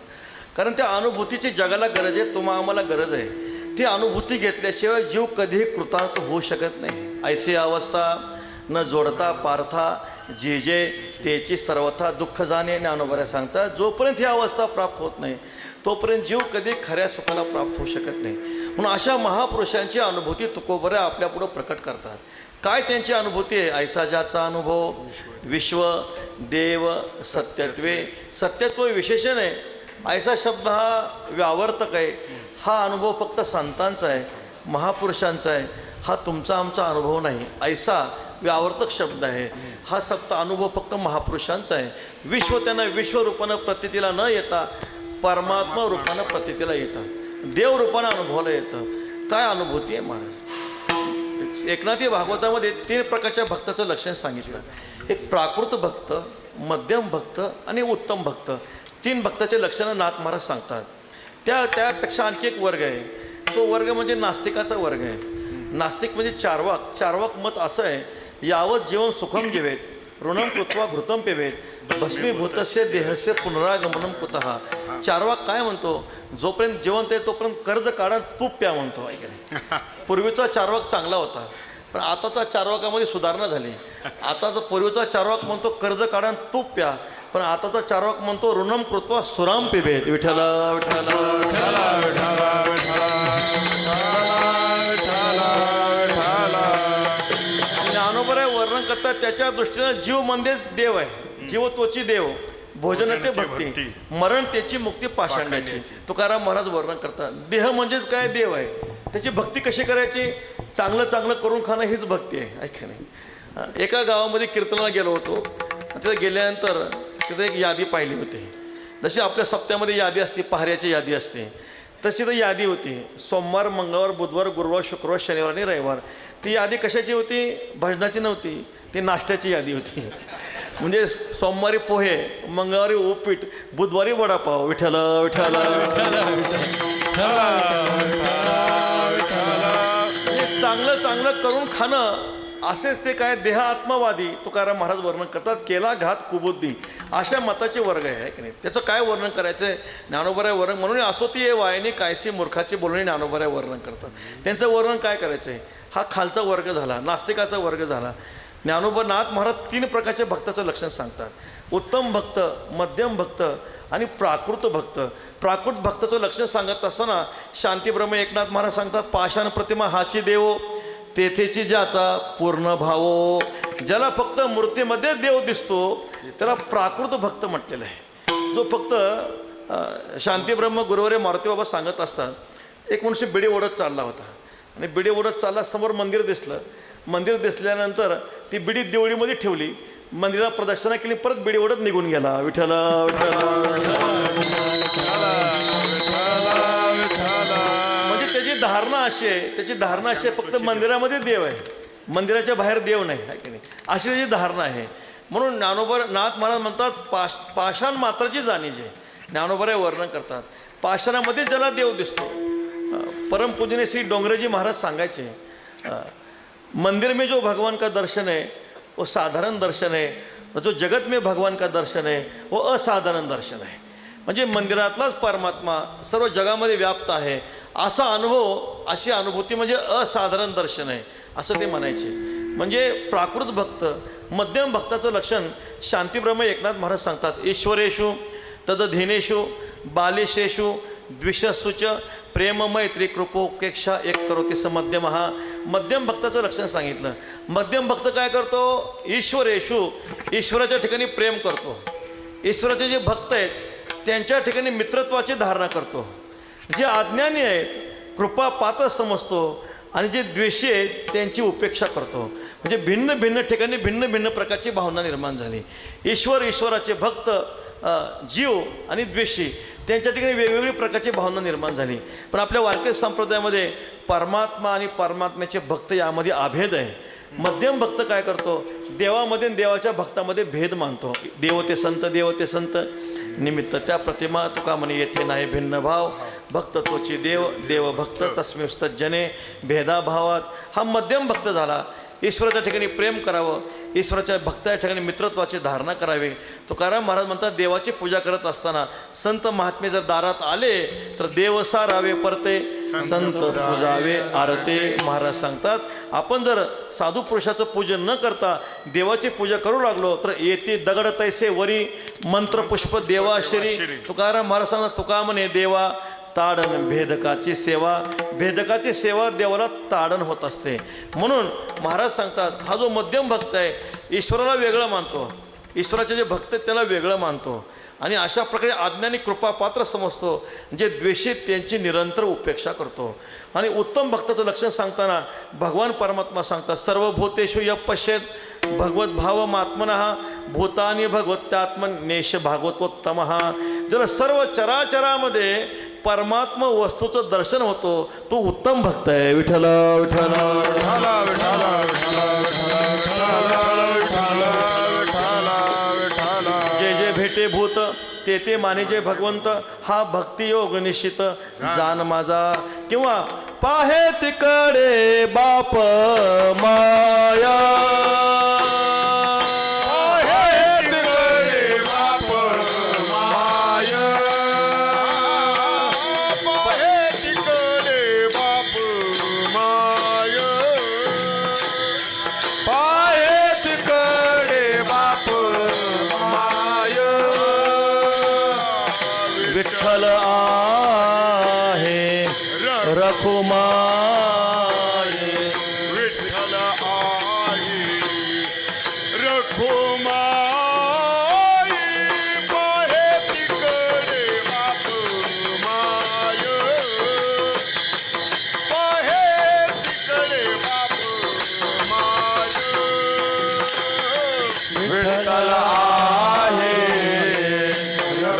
कारण त्या अनुभूतीची जगाला गरज आहे, तुम्हाला आम्हाला गरज आहे. ती अनुभूती घेतल्याशिवाय जीव कधीही कृतार्थ होऊ शकत नाही. ऐसी अवस्था न जोडता पार्था जे जे त्याची सर्वथा दुःख जाणे ज्ञानोबऱ्या सांगतात. जोपर्यंत ही अवस्था प्राप्त होत नाही तोपर्यंत जीव कधी खऱ्या सुखाला प्राप्त होऊ शकत नाही. म्हणून अशा महापुरुषांची अनुभूती तुकोबऱ्या आपल्यापुढं प्रकट करतात. काय त्यांची अनुभूती आहे? ऐसा ज्याचा अनुभव विश्व देव सत्यत्वे. सत्यत्व विशेषण आहे. ऐसा शब्द हा व्यावर्तक आहे. हा अनुभव फक्त संतांचा आहे, महापुरुषांचा आहे. हा तुमचा आमचा अनुभव नाही. ऐसा व्यावर्तक शब्द आहे. हा फक्त अनुभव फक्त महापुरुषांचा आहे. विश्व त्यांना विश्वरूपानं प्रतीतीला न येता परमात्मा रूपानं प्रतीतीला येतं, देव रूपानं अनुभवाला येतं. काय अनुभूती आहे महाराज? एकनाथी भागवतामध्ये 3 प्रकारच्या भक्ताचं लक्षण सांगितलं. एक प्राकृत भक्त, मध्यम भक्त आणि उत्तम भक्त. 3 भक्ताचे लक्षणं नाथ महाराज सांगतात. त्यापेक्षा आणखी एक वर्ग आहे. तो वर्ग म्हणजे नास्तिकाचा वर्ग आहे. नास्तिक म्हणजे चार्वाक. चार्वाक मत असं आहे, यावत जीवन सुखम जीवेत ऋणम कृत्वा घृतम पिबेत भस्मीभूतस्य देहस्य पुनरागमनम कुतः. चार्वाक काय म्हणतो? जोपर्यंत जिवंत आहे तोपर्यंत कर्ज काढा, तूप प्या म्हणतो. ऐका, पूर्वीचा चार्वाक चांगला होता, पण आताचा चार्वाकामध्ये सुधारणा झाली. आताचा पूर्वीचा चार्वाक म्हणतो कर्ज काढा तूप प्या, पण आताचा चार्वाक म्हणतो ऋणम कृत्वा सुराम पिबेत. विठ्ठल विठ्ठल ज्ञानोबऱ्या वर्णन करतात. त्याच्या दृष्टीनं जीव म्हणजेच देव आहे. जीव तोची देव, भोजन ते भक्ती, मरण त्याची मुक्ती पाषाण्याची. तुकाराम महाराज वर्णन करतात. देह म्हणजेच काय? देव आहे. त्याची भक्ती कशी करायची? चांगलं चांगलं करून खाणं हीच भक्ती आहे. ऐका नाही, एका गावामध्ये कीर्तनाला गेलो होतो. तिथे गेल्यानंतर तिथे एक यादी पाहिली होती. जशी आपल्या सप्त्यामध्ये यादी असते, पहाऱ्याची यादी असते, तशी तर यादी होती. सोमवार, मंगळवार, बुधवार, गुरुवार, शुक्रवार, शनिवार आणि रविवार. ती यादी कशाची होती? भजनाची नव्हती, ती नाश्त्याची यादी होती. म्हणजे सोमवारी पोहे, मंगळवारी उपीट, बुधवारी वडापाव. विठ्ठल विठ्ठल चांगलं चांगलं करून खाणं, असेच ते काय देह आत्मवादी तुकाराम महाराज वर्णन करतात. केला घात कुबुद्धी, अशा मताचे वर्ग आहे की नाही. त्याचं काय वर्णन करायचं आहे? ज्ञानोबऱ्या वर्णन म्हणून असो ती ये वायनी कायसी मूर्खाची बोलणी ज्ञानोबऱ्या वर्णन करतात. त्यांचं वर्णन काय करायचं आहे? हा खालचा वर्ग झाला, नास्तिकाचा वर्ग झाला. ज्ञानोबा नाथ महाराज 3 प्रकारच्या भक्ताचं लक्षण सांगतात. उत्तम भक्त, मध्यम भक्त आणि प्राकृत भक्त. प्राकृत भक्ताचं लक्षण सांगत असताना शांतीब्रह्म एकनाथ महाराज सांगतात, पाषाण प्रतिमा हाची देवो तेथेची ज्याचा पूर्ण भावो. ज्याला फक्त मूर्तीमध्ये देव दिसतो त्याला प्राकृत भक्त म्हटलेलं आहे. जो फक्त शांतीब्रह्म गुरुवारे मारुती बाबा सांगत असतात, एक मनुष्य बिडी ओढत चालला होता आणि बिडी ओढत चालला. समोर मंदिर दिसलं. मंदिर दिसल्यानंतर ती बिडी देवळीमध्ये ठेवली, मंदिराला प्रदक्षिणा केली, परत बिडी ओढत निघून गेला. विठ्ठल म्हणजे त्याची धारणा अशी आहे, त्याची धारणा अशी आहे फक्त मंदिरामध्ये देव आहे, मंदिराच्या बाहेर देव नाही, आहे की नाही, अशी त्याची धारणा आहे. म्हणून ज्ञानोबर नाथ महाराज म्हणतात पाषाण मात्राची जाणीव आहे. ज्ञानोबऱ्या वर्णन करतात पाषाणामध्ये ज्याला देव दिसतो. परमपूजनीय श्री डोंगरेजी महाराज सांगायचे, मंदिर में जो भगवान का दर्शन है वो साधारण दर्शन है, और जो जगत में भगवान का दर्शन है वो असाधारण दर्शन है. म्हणजे मंदिरातलाच परमात्मा सर्व जगामध्ये व्याप्त आहे असा अनुभव, अशी अनुभूती म्हणजे असाधारण दर्शन आहे असं ते म्हणायचे. म्हणजे प्राकृत भक्त, मध्यम भक्ताचं लक्षण शांतीब्रह्म एकनाथ महाराज सांगतात. ईश्वरेषु तदधीनेषु बालिशेषु द्विषसुच प्रेम मैत्री कृपोपेक्षा एक करोति स मध्यम. हा मध्यम भक्ताचं लक्षण सांगितलं. मध्यम भक्त काय करतो? ईश्वरेषु, ईश्वराच्या ठिकाणी प्रेम करतो. ईश्वराचे जे भक्त आहेत त्यांच्या ठिकाणी मित्रत्वाची धारणा करतो. जे अज्ञानी आहेत कृपा पात्र समजतो आणि जे द्वेषी आहेत त्यांची उपेक्षा करतो. म्हणजे भिन्न भिन्न ठिकाणी भिन्न भिन्न प्रकारची भावना निर्माण झाली. ईश्वराचे भक्त, जीव आणि द्वेषी त्यांच्या ठिकाणी वेगवेगळी प्रकारची भावना निर्माण झाली. पण आपल्या वारकरी संप्रदायामध्ये परमात्मा आणि परमात्म्याचे भक्त यामध्ये अभेद आहे. मध्यम भक्त काय करतो? देवामध्ये देवाच्या भक्तामध्ये भेद मानतो. देव ते संत निमित्त त्या प्रतिमा तुका म्हणे येथे नाही भिन्न भाव. भक्त तोची देव, देव भक्त तस्मिंस्तज्जने भेदाभावात. हा मध्यम भक्त झाला. ईश्वराच्या ठिकाणी प्रेम करावं, ईश्वराच्या भक्ताच्या ठिकाणी मित्रत्वाची धारणा करावी. तुकाराम महाराज म्हणतात, देवाची पूजा करत असताना संत महात्मे जर दारात आले तर देव सारावे परते संत पूजावे आरते. महाराज सांगतात, आपण जर साधू पुरुषाचं पूजन न करता देवाची पूजा करू लागलो तर येते दगड तैसे वरी मंत्र पुष्प देवाशिरी. तुकाराम महाराज सांगतात, तुका म्हणे देवा ताडण भेदकाची सेवा. भेदकाची सेवा देवाला ताडण होत असते. म्हणून महाराज सांगतात, हा जो मध्यम भक्त आहे ईश्वराला वेगळं मानतो, ईश्वराचे जे भक्त आहेत त्याला वेगळं मानतो आणि अशा प्रकारे आज्ञानी कृपापात्र समजतो. जे द्वेषित त्यांची निरंतर उपेक्षा करतो. आणि उत्तम भक्ताचं लक्षण सांगताना भगवान परमात्मा सांगतात, सर्वभूतेषु यः पश्येत् भगवद्भावमात्मनः भूतानि भगवत्यात्मनेश भागवतोत्तमः. ज्याला सर्व चराचरामध्ये परमात्मा वस्तूचं दर्शन होतो तो उत्तम भक्त आहे. विठ्ठल विठ्ठल विठ्ठल विठ्ठल विठ्ठल विठ्ठल. जे जे भेटे भूत ते ते माने जे भगवंत. हा भक्तियोग निश्चित जान माझा. किंवा पाहे तिकडे बाप माया. विठ्ठल आहे रखुमाई. विठ्ठल आहे रखुमाई. पाहे तिकडे बाप माय. पाहे तिकडे बाप माय. विठ्ठल आहे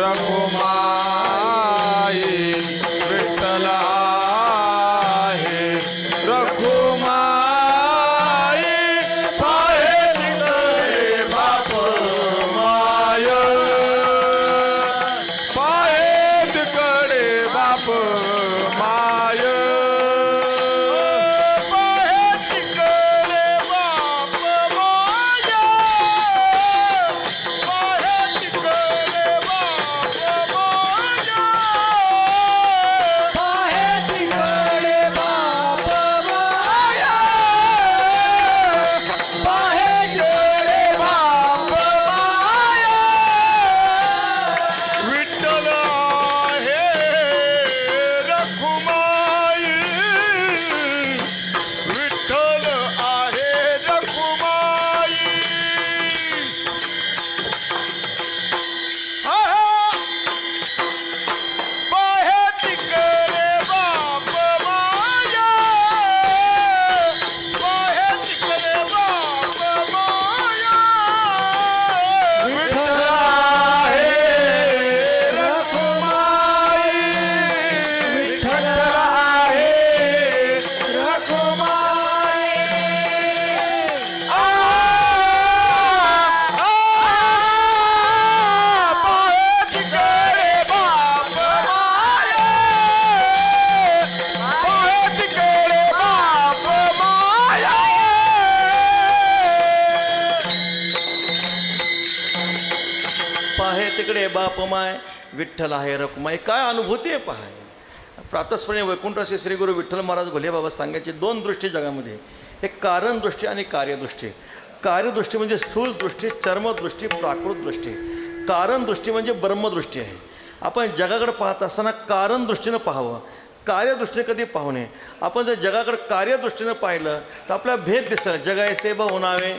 रखुमाई. विठ्ठल आहे रखुमाई. पाहे तिकडे बाप माय. पाहे तिकडे बाप माय. पाहे तिकडे बाप माय. पाहे तिकडे बाप माय. पाहे तिकडे बाप माया. पाहे तिकडे बाप माया. विठ्ठल आहे रखुमाई. विठ्ठल आहे रखुमाई. पाहे तिकडे बाप माया. पाहे तिकडे बाप माया. विठ्ठल आहे रखुमाई. विठ्ठल आहे रखुमाई. पाहे तिकडे बाप माया. पाहे तिकडे बाप माया. पाहे तिकडे बाप माय. विठ्ठल आहे रखुमाई. काय अनुभूती आहे पहा. प्रातस्मरणी वैकुंठाचे श्री गुरु विठ्ठल महाराज घोले बाबा सांगायचे दोन दृष्टी जगामध्ये. एक कारण दृष्टी आणि कार्यदृष्टी. कार्यदृष्टी म्हणजे स्थूल दृष्टी, चर्मदृष्टी, प्राकृत दृष्टी. कारण दृष्टी म्हणजे ब्रह्मदृष्टी आहे. आपण जगाकडे पाहत असताना कारण दृष्टीनं पाहावं, कार्यदृष्टीने कधी पाहू नये. आपण जर जगाकडे कार्यदृष्टीनं पाहिलं तर आपल्याला भेद दिसेल. जगायसे बहुनावे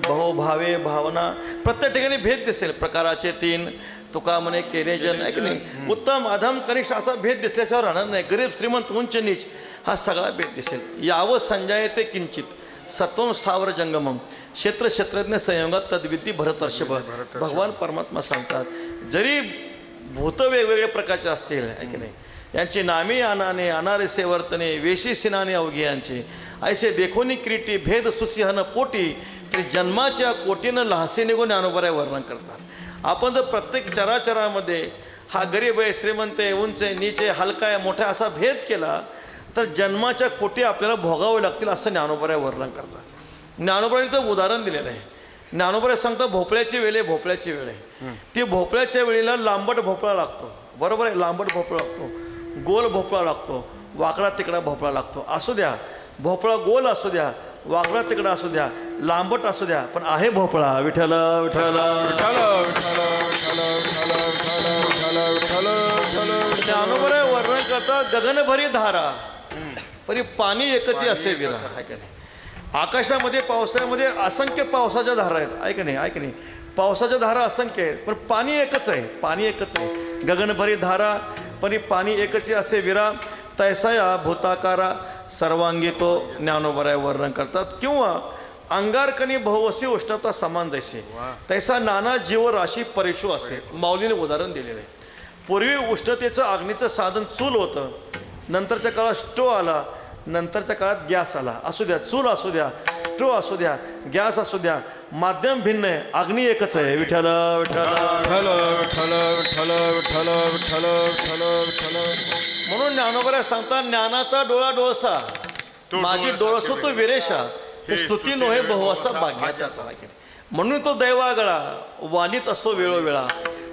बहुभावे भावना. प्रत्येक ठिकाणी भेद दिसेल. प्रकाराचे तीन तुका म्हणे केले जन आहे की नाही. उत्तम अधम कनिष्ठ असा भेद दिसल्याशिवाय राहणार नाही. गरीब श्रीमंत उंच नीच हा सगळा भेद दिसेल. यावं संजायते किंचित सत्वम स्थावर जंगमम क्षेत्र क्षेत्रज्ञ संयोगात तद्विधी भरतर्षभ. भगवान परमात्मा सांगतात, जरी भूत वेगवेगळे प्रकारचे असतील आहे की नाही, यांची नामी आनाने अनारेसे वर्तने वेशी सिनाने अवघे यांचे ऐसे देखोनी क्रीटी भेद सुसिहन पोटी तरी जन्माच्या कोटीनं लहासे निघून ज्ञानोबराय वर्णन करतात. आपण जर प्रत्येक चराचरामध्ये हा गरीब आहे श्रीमंत आहे उंच आहे नीच आहे हलका आहे मोठा असा भेद केला तर जन्माच्या कोटी आपल्याला भोगावे लागतील असं ज्ञानोबराय वर्णन करतात. ज्ञानोबांचं उदाहरण दिलेलं आहे. ज्ञानोबा सांगतो भोपळ्याची वेळ आहे, भोपळ्याची वेळ आहे. ती भोपळ्याच्या वेळेला लांबट भोपळा लागतो, बरोबर आहे, लांबट भोपळा लागतो, गोल भोपळा लागतो, वाकडा तिकडा भोपळा लागतो. असू द्या, भोपळा गोल असू द्या, वाकडा तिकडा असू द्या, लांबट असू द्या, पण आहे भोपळा. विठ्ठल विठ्ठल ज्ञानोबा वर्णन करतात गगनभरी धारा परी पाणी एकच असे विरा. आहे का नाही? आकाशामध्ये पावसाळ्यामध्ये असंख्य पावसाच्या धारा आहेत. आहे का नाही? आहे का नाही? पावसाच्या धारा असंख्य आहेत, पण पाणी एकच आहे, पाणी एकच आहे. गगनभरी धारा परी पाणी एकच असे विरा, तैसाया भूताकारा सर्वांगी तो ज्ञानोबराय वर्णन करतात. किंवा अंगारकनी बहुवसी उष्णता समान जैसे तैसा नाना जीव राशी परेशू असे माऊलीने उदाहरण दिलेलं आहे. पूर्वी उष्णतेचं अग्नीचं साधन चूल होतं, नंतरच्या काळात स्टोव आला, नंतरच्या काळात गॅस आला. असू द्या, चूल असू द्या, स्टोव असू द्या, गॅस असू द्या, माध्यम भिन्न आहे, अग्नी एकच आहे. विठ्ठल विठ्ठल म्हणून ज्ञानोबा सांगतात ज्ञानाचा डोळा डोळसा माझी डोळसो तो विरेशा हे स्तुती नोहे बहुवासा भाग्याचा. म्हणून तो दैवागळा वाणीत असो वेळोवेळा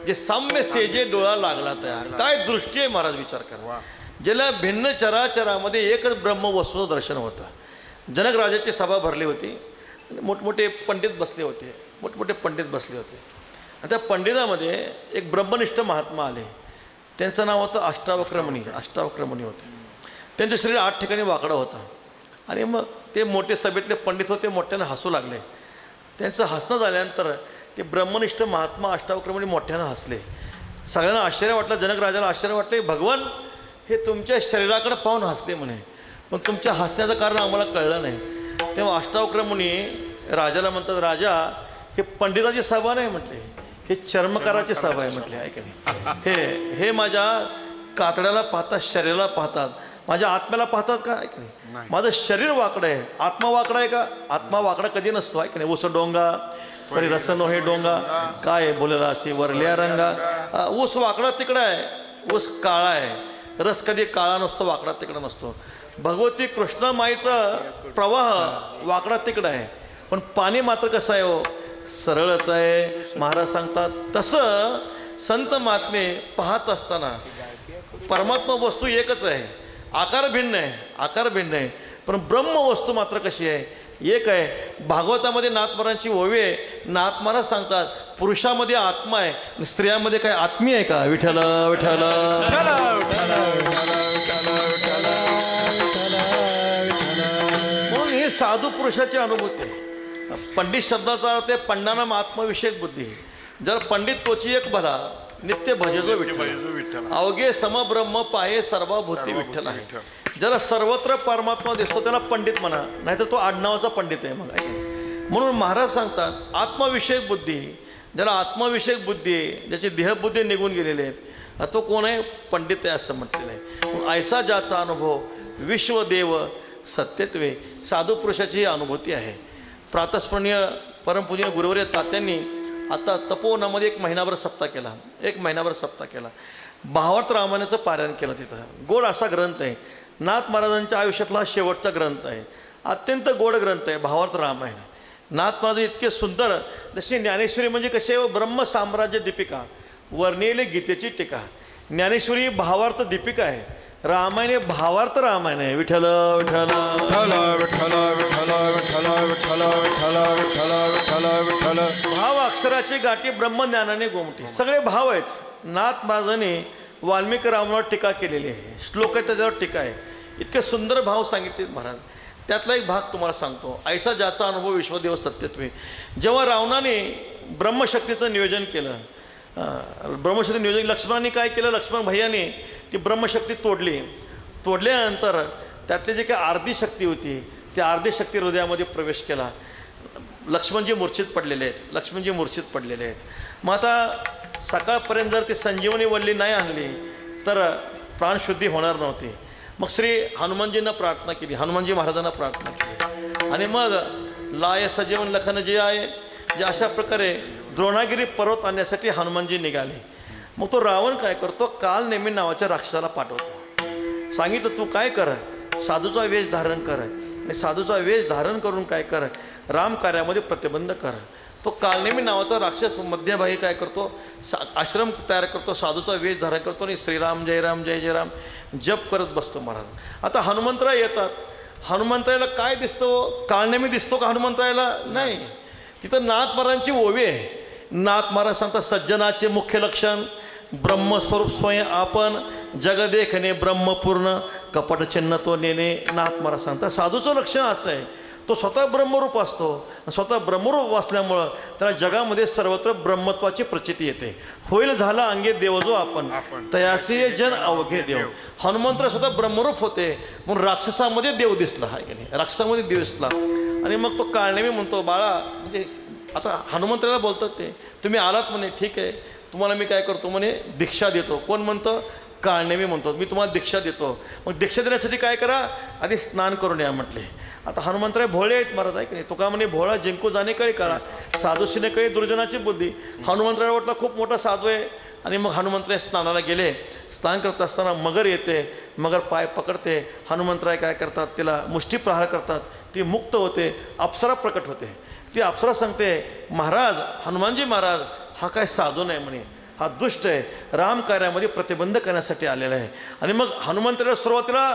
जे साम्य सेजे डोळा लागला तयार. काय दृष्टी आहे महाराज, विचार करा. ज्याला भिन्न चराचरामध्ये एकच ब्रह्मवस्तूचं दर्शन होतं. जनक राजाची सभा भरली होती, मोठमोठे पंडित बसले होते, मोठमोठे पंडित बसले होते. आणि त्या पंडितामध्ये एक ब्रह्मनिष्ठ महात्मा आले. त्यांचं नाव होतं अष्टावक्रमणी. अष्टावक्रमणी होते. त्यांचं शरीर 8 ठिकाणी वाकडं होतं. आणि मग ते मोठे सभेतले पंडित होते, मोठ्यानं हसू लागले. त्यांचं हसणं झाल्यानंतर ते ब्रह्मनिष्ठ महात्मा अष्टावक्रमणी मोठ्यानं हसले. सगळ्यांना आश्चर्य वाटलं, जनक राजाला आश्चर्य वाटले. भगवान हे तुमच्या शरीराकडे पाहून हसले म्हणे, पण तुमच्या हसण्याचं कारण आम्हाला कळलं नाही. तेव्हा अष्टावक्रमणी राजाला म्हणतात, राजा हे पंडिताची सभा नाही म्हटले, हे चर्मकाराची सभा आहे म्हटले. आहे की नाही? हे माझ्या कातड्याला पाहतात, शरीराला पाहतात, माझ्या आत्म्याला पाहतात का? आहे की नाही? माझं शरीर वाकडं आहे, आत्मा वाकडा आहे का? आत्मा वाकडा कधी नसतो. आहे की नाही? ऊस डोंगा परी रसन हे डोंगा काय बोलेला अशी वरल्या रंगा. ऊस वाकडा तिकडं आहे, ऊस काळा आहे, रस कधी काळा नसतो, वाकडा तिकडं नसतो. भगवती कृष्णमाईचा प्रवाह वाकडा तिकडं आहे, पण पाणी मात्र कसं आहे हो, सरळच आहे. महाराज सांगतात तसं संत महात्मे पाहत असताना परमात्मा वस्तू एकच आहे, आकार भिन्न आहे, आकार भिन्न आहे, पण ब्रह्म वस्तू मात्र कशी आहे, एक आहे. भागवतामध्ये नाथमहाराजांची ओवी आहे. नाथ महाराज सांगतात पुरुषामध्ये आत्मा आहे आणि स्त्रियांमध्ये काय आत्मी आहे का? विठ्ठल विठ्ठल म्हणून ही साधू पुरुषाची अनुभूती आहे. पंडित शब्दाचा अर्थ आहे पंडानाम आत्मविषयक बुद्धी. जर पंडित तोची एक भला नित्य भजतो विठ्ठल अवघे समब्रह्म पाहे सर्वभूती विठ्ठल आहे. ज्याला सर्वत्र परमात्मा दिसतो त्याला पंडित म्हणा, नाहीतर तो आडनावाचा पंडित आहे. मग म्हणून महाराज सांगतात आत्मविषयक बुद्धी, ज्याला आत्मविषयक बुद्धी आहे, ज्याची देहबुद्धी निघून गेलेली आहे, तो कोण आहे? पंडित आहे असं म्हटलेलं आहे. मग ऐसा ज्याचा अनुभव विश्वदेव सत्यत्वे साधू पुरुषाची ही अनुभूती आहे. प्रातस्मरणीय परमपूजनीय गुरुवर्य तात्यांनी आता तपोवनामध्ये 1 महिनाभर सप्ताह केला, 1 महिनाभर सप्ताह केला. भावार्थ रामायणाचं पारायण केलं. तिथं गोड असा ग्रंथ आहे, नाथ महाराजांच्या आयुष्यातला शेवटचा ग्रंथ आहे, अत्यंत गोड ग्रंथ आहे भावार्थ रामायण. नाथ महाराज इतके सुंदर, जशी ज्ञानेश्वरी म्हणजे कसे ब्रह्म साम्राज्य दीपिका, वर्णिले गीतेची टीका. ज्ञानेश्वरी भावार्थ दीपिका आहे, रामायण भावार्थ रामायण आहे. विठ्ठल विठ्ठल भाव अक्षराची गाठी ब्रह्मज्ञानाने गोमटी. सगळे भाव आहेत. नाथ महाराजांनी वाल्मिकी रामावर टीका केलेली आहे, श्लोक आहे त्याच्यावर टीका आहे. इतके सुंदर भाव सांगितले महाराज. त्यातला एक भाग तुम्हाला सांगतो. ऐसा ज्याचा अनुभव विश्वदेव सत्यत्वे. जेव्हा रावणाने ब्रह्मशक्तीचं नियोजन केलं, ब्रह्मशक्ती नियोजन लक्ष्मणाने काय केलं, लक्ष्मण भैयाने ती ब्रह्मशक्ती तोडली. तोडल्यानंतर त्यातली जी काही अर्धी शक्ती होती ती अर्धी शक्ती हृदयामध्ये प्रवेश केला. लक्ष्मणजी मूर्छित पडलेले आहेत, लक्ष्मणजी मूर्छित पडलेले आहेत. मग आता सकाळपर्यंत जर ती संजीवनी वल्ली नाही आणली तर प्राणशुद्धी होणार नव्हती. मग श्री हनुमानजींना प्रार्थना केली, हनुमानजी महाराजांना प्रार्थना केली. आणि मग लाय सजीवन लखन जे आहे, जे अशा प्रकारे द्रोणागिरी पर्वत आणण्यासाठी हनुमानजी निघाले. मग तो रावण काय करतो, काल नेमी नावाच्या राक्षसाला पाठवतो. सांगितलं तू काय कर, साधूचा वेश धारण कर. आणि साधूचा वेश धारण करून काय कर, राम कार्यामध्ये प्रतिबंध कर. तो कालनेमी नावाचा राक्षस मध्यभागी काय करतो, आश्रम तयार करतो, साधूचा वेश धारण करतो आणि श्रीराम जय राम जय जय राम जप करत बसतो महाराज. आता हनुमंतराय येतात. हनुमंतरायला काय दिसतं, कालनेमी दिसतो का हनुमंतरायला? नाही. तिथं नाथ महाराजांची ओवी आहे. नाथ महाराज सांगतात सज्जनाचे मुख्य लक्षण ब्रह्मस्वरूप स्वयं आपण, जग देखणे ब्रह्मपूर्ण, कपट चिन्ह तो नेणे. नाथ महाराज सांगतात साधूचं लक्षण असं आहे, तो स्वतः ब्रह्मरूप असतो. स्वतः ब्रह्मरूप असल्यामुळं त्याला जगामध्ये सर्वत्र ब्रह्मत्वाची प्रचिती येते. होईल झाला अंगे देव जो आपण, तयासी जन अवघे देव. हनुमंत स्वतः ब्रह्मरूप होते म्हणून राक्षसामध्ये देव दिसला आहे की नाही, राक्षसामध्ये देव दिसला. आणि मग तो काळनेमी म्हणतो बाळा, म्हणजे आता हनुमंतराला बोलतात ते, तुम्ही आलात म्हणे, ठीक आहे, तुम्हाला मी काय करतो म्हणे दीक्षा देतो. कोण म्हणतं? काळनेमी म्हणतो, मी तुम्हाला दीक्षा देतो. मग दीक्षा देण्यासाठी काय करा, आधी स्नान करून या म्हटले. आता हनुमंतराय भोळे आहेत महाराज आहे की नाही. तुका म्हणे भोळा जिंकू जाणे कळी काळा, साधूशीने कळी दुर्जनाची बुद्धी. हनुमंतराय वाटला खूप मोठा साधू आहे. आणि मग हनुमंतराय स्नानाला गेले. स्नान करत असताना मगर येते, मगर पाय पकडते. हनुमंतराय काय करतात, तिला मुष्टी प्रहार करतात, ती मुक्त होते, अप्सरा प्रकट होते. ती अप्सरा सांगते महाराज, हनुमानजी महाराज हा काय साधू नाही म्हणे, हा दुष्ट आहे, राम कार्यामध्ये प्रतिबंध करण्यासाठी आलेला आहे. आणि मग हनुमंतराला सुरुवातीला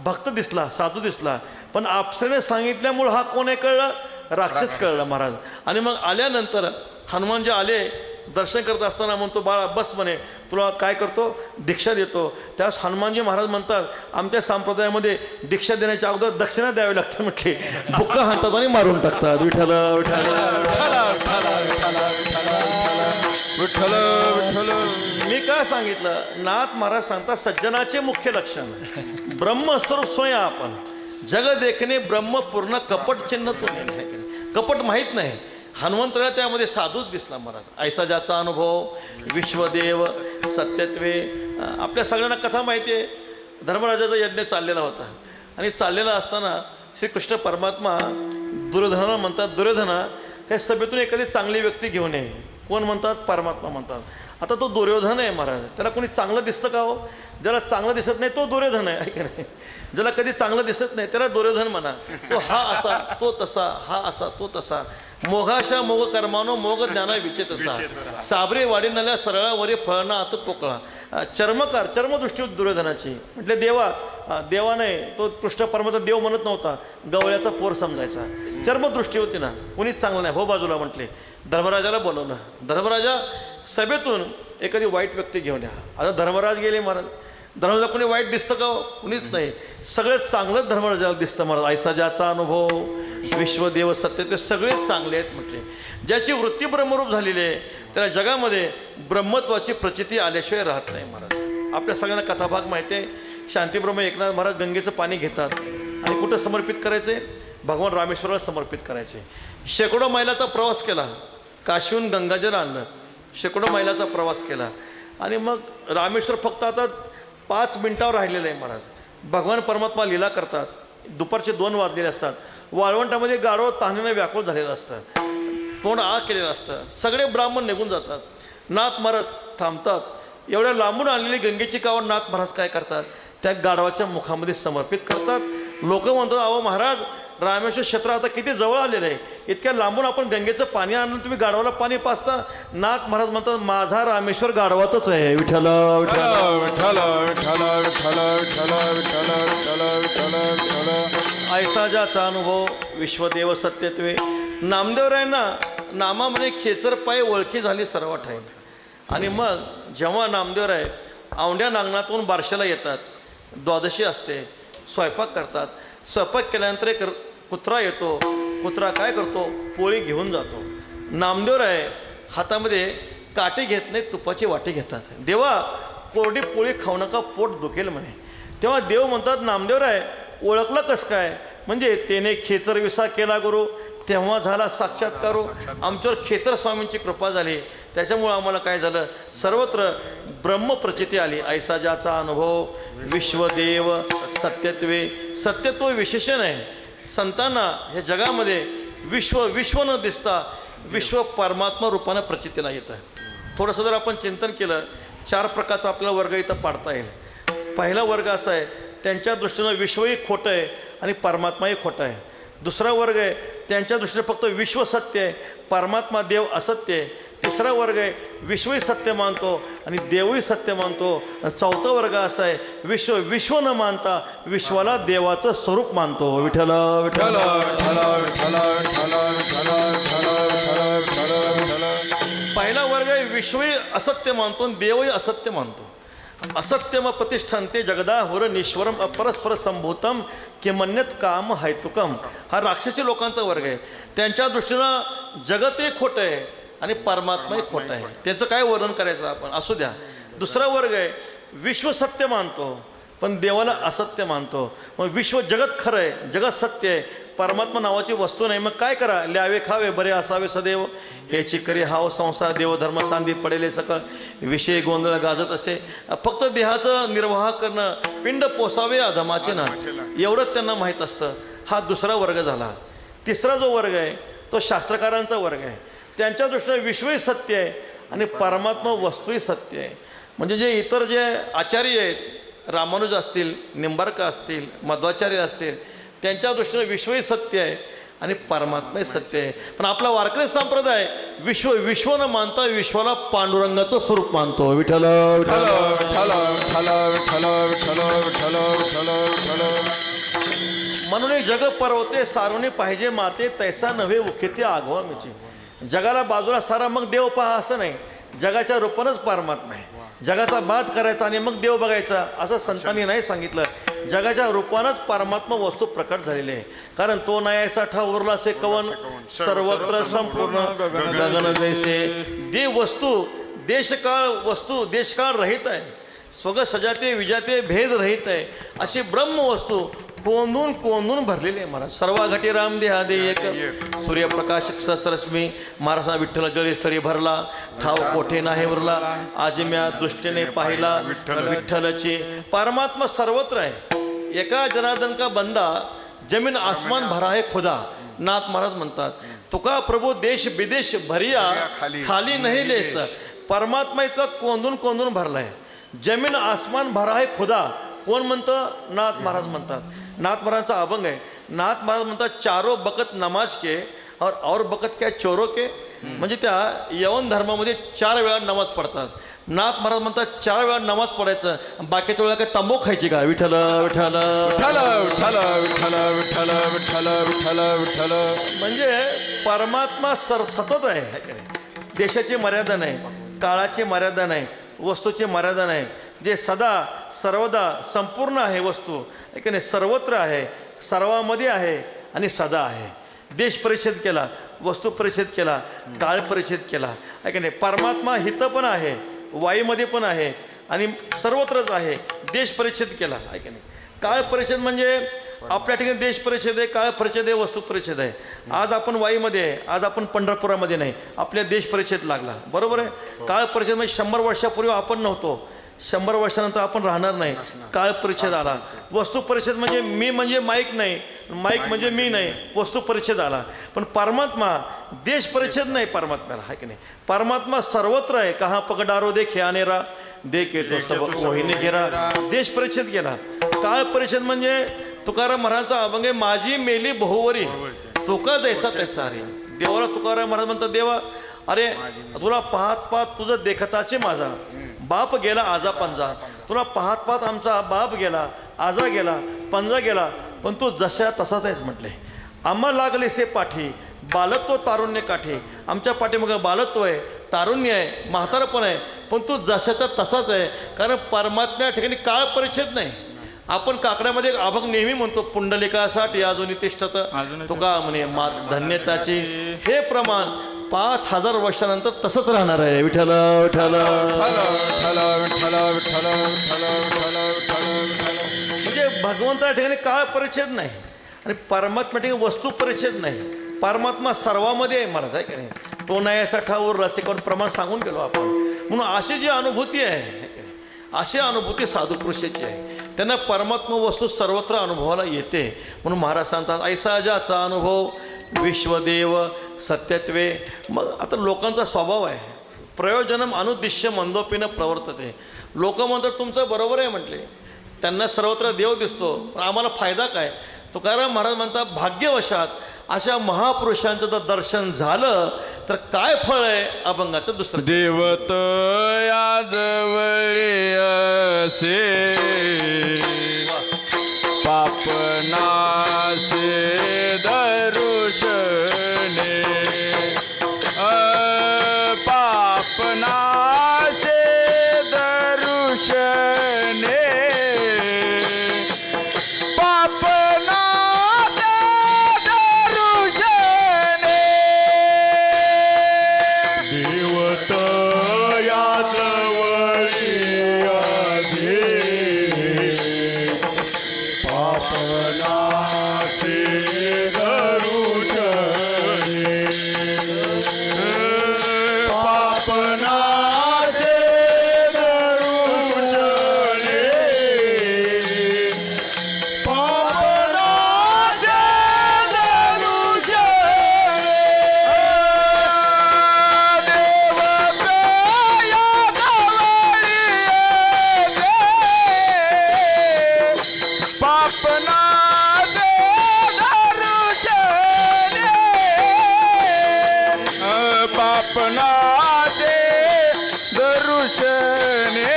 भक्त दिसला, साधू दिसला, पण अप्सरेने सांगितल्यामुळं हा कोण आहे कळलं, राक्षस कळलं महाराज. आणि मग आल्यानंतर हनुमानजी आले, दर्शन करत असताना म्हणतो बाळा बस म्हणे, तुला काय करतो दीक्षा देतो. त्यावेळेस हनुमानजी महाराज म्हणतात आमच्या संप्रदायामध्ये दीक्षा देण्याच्या अगोदर दक्षिणा द्यावी लागते म्हटली. बुक्का हाणतात आणि मारून टाकतात. विठ्ठल विठ्ठल विठ्ठल विठ्ठल. मी काय सांगितलं, नाथ महाराज सांगतात सज्जनाचे मुख्य लक्षण ब्रह्मस्वरूप स्वयं आपण, जग देखणे ब्रह्मपूर्ण, कपट चिन्ह तो नाही. कपट माहीत नाही. हनुमंतराला त्यामध्ये साधूच दिसला महाराज. ऐसा ज्याचा अनुभव विश्वदेव सत्यत्वे. आपल्या सगळ्यांना कथा माहिती आहे, धर्मराजाचा यज्ञ चाललेला होता. आणि चाललेला असताना श्रीकृष्ण परमात्मा दुर्योधनाला म्हणतात, दुर्योधना हे सभेतून एखादी चांगली व्यक्ती घेऊन ये. कोण म्हणतात? परमात्मा म्हणतात. आता तो दुर्योधन आहे महाराज, त्याला कोणी चांगलं दिसतं का हो? ज्याला चांगलं दिसत नाही तो दुर्योधन आहे की नाही. ज्याला कधी चांगलं दिसत नाही त्याला दुर्योधन म्हणा. तो हा असा तो तसा, हा असा तो तसा, मोघाशा मोघ कर्मानो मोघ ज्ञाना विचेतसा, साबरे वाढीनाल्या सरळावरी फळना आत कोकळा. चर्मकार, चर्मदृष्टी होती दुर्योधनाची. म्हटले देवा नाही, तो कृष्ण परमात्मा देव म्हणत नव्हता, गवळ्याचा पोर समजायचा. चर्मदृष्टी होती ना, कोणीच चांगलं नाही, हो बाजूला म्हटले. धर्मराजाला बोलवलं. धर्मराजा सभेतून एखादी वाईट व्यक्ती घेऊन या. आता धर्मराज गेले महाराज. धर्मराजा कोणी वाईट दिसतं का हो? कुणीच नाही, सगळेच चांगलंच धर्मराजाला दिसतं महाराज. ऐसा ज्याचा अनुभव विश्वदेव सत्य, ते सगळेच चांगले आहेत म्हटले. ज्याची वृत्ती ब्रह्मरूप झालेली आहे त्याला जगामध्ये ब्रह्मत्वाची प्रचिती आल्याशिवाय राहत नाही महाराज. आपल्या सगळ्यांना कथाभाग माहिती आहे. शांतीब्रह्म एकनाथ महाराज गंगेचं पाणी घेतात आणि कुठं समर्पित करायचे? भगवान रामेश्वराला समर्पित करायचे. शेकडो मैलाचा प्रवास केला, काशीहून गंगाजल आणलं, शेकडो मैलाचा प्रवास केला. आणि मग रामेश्वर फक्त आता 5 मिनिटावर राहिलेलं आहे महाराज. भगवान परमात्मा लीला करतात. दुपारचे 2 वाजलेले असतात. वाळवंटामध्ये गाढव तहानेनं व्याकुळ झालेलं असतं, तोंड आग केलेलं असतं. सगळे ब्राह्मण निघून जातात. नाथ महाराज थांबतात. एवढ्या लांबून आलेली गंगेची कावड नाथ महाराज काय करतात, त्या गाढवाच्या मुखामध्ये समर्पित करतात. लोक म्हणतात अहो महाराज, रामेश्वर क्षेत्र आता किती जवळ आलेलं आहे, इतक्या लांबून आपण गंगेचं पाणी आणलं, तुम्ही गाढवाला पाणी पाचता. नाथ महाराज म्हणतात माझा रामेश्वर गाढवातच आहे. विठ्ठल विठ्ठल विठ्ठल विठ्ठल विठ्ठल विठ्ठल विठ्ठल विठ्ठल विठ्ठल. ऐसा ज्याचा अनुभव विश्वदेव सत्यत्वे. नामदेवरायांना नामामध्ये खेचर पाय ओळखी झाली सर्वात आहे. आणि मग जेव्हा नामदेवराय औंढ्या नांगणातून बारशाला येतात, द्वादशी असते, स्वयंपाक करतात. स्वयंपाक केल्यानंतर एक कुत्रा येतो. कुत्रा काय करतो, पोळी घेऊन जातो. नामदेवराय हातामध्ये काठी घेत नाही, तुपाची वाटी घेतात. देवा कोरडी पोळी खाऊ नका, पोट दुखेल म्हणे. तेव्हा देव म्हणतात नामदेवराय ओळखलं कसं काय? म्हणजे त्याने खेचर विसा केला गुरु, तेव्हा झाला साक्षात्कारू. आमच्यावर खेचर स्वामींची कृपा झाली, त्याच्यामुळं आम्हाला काय झालं, सर्वत्र ब्रह्मप्रचिती आली. ऐसा ज्याचा अनुभव विश्वदेव सत्यत्वे. सत्यत्व विशेषण आहे. संतांना ह्या जगामध्ये विश्व न दिसता विश्व परमात्मा रूपानं प्रचितीला येतं. थोडंसं जर आपण चिंतन केलं, 4 प्रकारचा आपल्याला वर्ग इथं पाडता येईल. पहिला वर्ग असा आहे, त्यांच्या दृष्टीनं विश्वही खोटं आहे आणि परमात्माही खोटं आहे. दुसरा वर्ग आहे त्यांच्या दृष्टीने फक्त विश्व सत्य आहे, परमात्मा देव असत्य आहे. तिसरा वर्ग आहे विश्वही सत्य मानतो आणि देवही सत्य मानतो. आणि चौथा वर्ग असा आहे विश्व न मानता विश्वाला देवाचं स्वरूप मानतो. विठ्ठल विठ्ठल. पहिला वर्ग आहे विश्वही असत्य मानतो आणि देवही असत्य मानतो. असत्यम प्रतिष्ठान्ते जगदा हुरनीश्वरम अपरस्पर संभूतम किमन्यत काम हैतुकम. हा राक्षसी लोकांचा वर्ग आहे. त्यांच्या दृष्टीनं जगतही खोटं आहे आणि परमात्माही खोटं आहे. त्याचं काय वर्णन करायचं आपण, असू द्या. दुसरा वर्ग आहे विश्व सत्य मानतो पण देवाला असत्य मानतो. मग विश्व जगत खरं आहे, जगत सत्य आहे, परमात्मा नावाची वस्तू नाही. मग काय करा, ल्यावे खावे बरे असावे सदैव, ह्याची करी हाव संसार देवधर्म सांधी पडेले सकळ, विषय गोंधळ गाजत असे. फक्त देहाचं निर्वाह करणं, पिंड पोसावे अधमाचे ना, एवढंच त्यांना माहीत असतं. हा दुसरा वर्ग झाला. तिसरा जो वर्ग आहे तो शास्त्रकारांचा वर्ग आहे. त्यांच्या दृष्टीने विश्वही सत्य आहे आणि परमात्मा वस्तूही सत्य आहे. म्हणजे जे इतर जे आचार्य आहेत, रामानुज असतील, निंबार्क असतील, मध्वाचार्य असतील, त्यांच्या दृष्टीने विश्वही सत्य आहे आणि परमात्माही सत्य आहे. पण आपला वारकरी संप्रदाय विश्व न मानता विश्वाला पांडुरंगाचं स्वरूप मानतो. विठ्ठल विठ्ठल. म्हणून एक जग पर्वते सारुणी पाहिजे माते, तैसा नव्हे उखिते आगवा मिची. जगाला बाजूला सारा मग देव पहा असं नाही, जगाच्या रूपानंच परमात्मा आहे. जगाचा बाद करायचा आणि मग देव बघायचा असं संतांनी नाही सांगितलं. जगाच्या रूपानंच परमात्मा वस्तू प्रकट झालेली आहे. कारण तो नायासा ठाऊरला से कवन सर्वत्र संपूर्ण गगन जैसे. देव वस्तू देशकाळ रहित आहे, स्वग सजाते विजाते भेद रहित आहे. अशी ब्रह्म वस्तू कोंदून भरलेली आहे. महाराज सर्वा घटी राम देहादे एक, सूर्यप्रकाश सहस्रश्मी. महाराजा विठ्ठल जळीस्थळी भरला, ठाव कोठे नाही उरला, आज म्या दृष्टीने पाहिला विठ्ठलची. परमात्मा सर्वत्र आहे. एका जनार्दन का बंदा जमीन आसमान भरा है खुदा. नाथ महाराज म्हणतात तुका प्रभू देश विदेश भरिया खाली नाही लेस. परमात्मा इतका कोंदून भरलाय. जमीन आसमान भरा है खुदा कोण म्हणतं? नाथ महाराज म्हणतात. नाथ महाराजांचा अभंग आहे. नाथ महाराज म्हणतात चारो बकत नमाज के और बकत क्या चोरो के. म्हणजे त्या यवन धर्मामध्ये 4 वेळा नमाज पडतात. नाथ महाराज म्हणतात 4 वेळा नमाज पडायचं, बाकीच्या वेळा काय तंबाखू खायची का. विठ्ठल विठ्ठल. म्हणजे परमात्मा सतत आहे. देशाची मर्यादा नाही, काळाची मर्यादा नाही, वस्तूची मर्यादा नाही. जे सदा सर्वदा संपूर्ण आहे वस्तू, आहे की नाही, सर्वत्र आहे, सर्वामध्ये आहे आणि सदा आहे. देश परिच्छेद केला, वस्तू परिच्छेद केला, काळ परिच्छेद केला, आहे की नाही. परमात्मा हितं पण आहे, वाईमध्ये पण आहे आणि सर्वत्रच आहे. देश परिच्छेद केला, आहे की नाही. काळ परिच्छेद म्हणजे आपल्या ठिकाणी देश परिच्छेद आहे, काळ परिच्छेद आहे, वस्तू परिच्छेद आहे. आज आपण वाईमध्ये आहे, आज आपण पंढरपुरामध्ये नाही, आपल्या देश परिच्छेद लागला. बरोबर आहे. काळ परिच्छेद म्हणजे 100 वर्षापूर्वी आपण नव्हतो, 100 वर्षानंतर आपण राहणार नाही, काळ परिच्छेद आला. वस्तू परिच्छेद म्हणजे मी म्हणजे माईक नाही, माईक म्हणजे मी नाही, वस्तू परिच्छेद आला. पण परमात्मा देश परिच्छेद नाही परमात्म्याला, आहे की नाही. परमात्मा सर्वत्र आहे. कहा पगडारो देखे आनेरा देखे तो सब मोहिनी घेरा. देश परिच्छेद केला. काळ परिच्छेद म्हणजे तुकाराम महाराजांचा अभंग आहे, माझी मेली बहुवरी तुका जैसा तैसा रे. देवाला तुकाराम महाराज म्हणतात, देवा अरे तुला पाहत तुझं देखताचे माझा बाप गेला आजा पंजा. तुला पाहत आमचा बाप गेला, आजा गेला, पंजा गेला, पण तू जशा तसाच आहेस म्हटले. आम्हा लागले से पाठी बालत्व तारुण्य काठी. आमच्या पाठीमाग बालत्व आहे, तारुण्य आहे, म्हातारपण आहे, पण तू जशाचा तसाच आहे. कारण परमात्म्या ठिकाणी काळ परिच्छेद नाही. आपण काकड्यामध्ये एक अभंग नेहमी म्हणतो, पुंडलिकासाठी अजून तिष्ठत तुका म्हणे मात धन्यताची. हे प्रमाण 5000 वर्षानंतर तसंच राहणार आहे. विठ्ठल विठ्ठल. म्हणजे भगवंता ठिकाणी काळ परिच्छेद नाही आणि परमात्मा ठिकाणी वस्तू परिच्छेद नाही. परमात्मा सर्वामध्ये आहे महाराज, आहे की नाही. तो नाही असा ठाऊर रसिकवन प्रमाण सांगून गेलो आपण. म्हणून अशी जी अनुभूती आहे, अशी अनुभूती साधू पुरुषाची आहे. त्यांना परमात्मा वस्तू सर्वत्र अनुभवाला येते. म्हणून महाराज सांगतात ऐसा ज्याचा अनुभव विश्वदेव सत्यत्वे. मग आता लोकांचा स्वभाव आहे, प्रयोजनम अनुद्दिश्य मंदोपीनं प्रवर्तते. लोक म्हणतात तुमचं बरोबर आहे म्हटले, त्यांना सर्वत्र देव दिसतो, पण आम्हाला फायदा काय? तुकाराम महाराज म्हणतात भाग्यवशात अशा महापुरुषांचं जर दर्शन झालं तर काय फळ आहे अभंगाचं दुसरं. देवत या जवळी असे पापनासे दरुशने पापनासे दरुशने पापनासे दरुशने देवत या जवळी आधी पापनासे दरुशने पापनासे दरुशने पापनासे दरुशने देवत या जवळी येते पापनासे दरुशने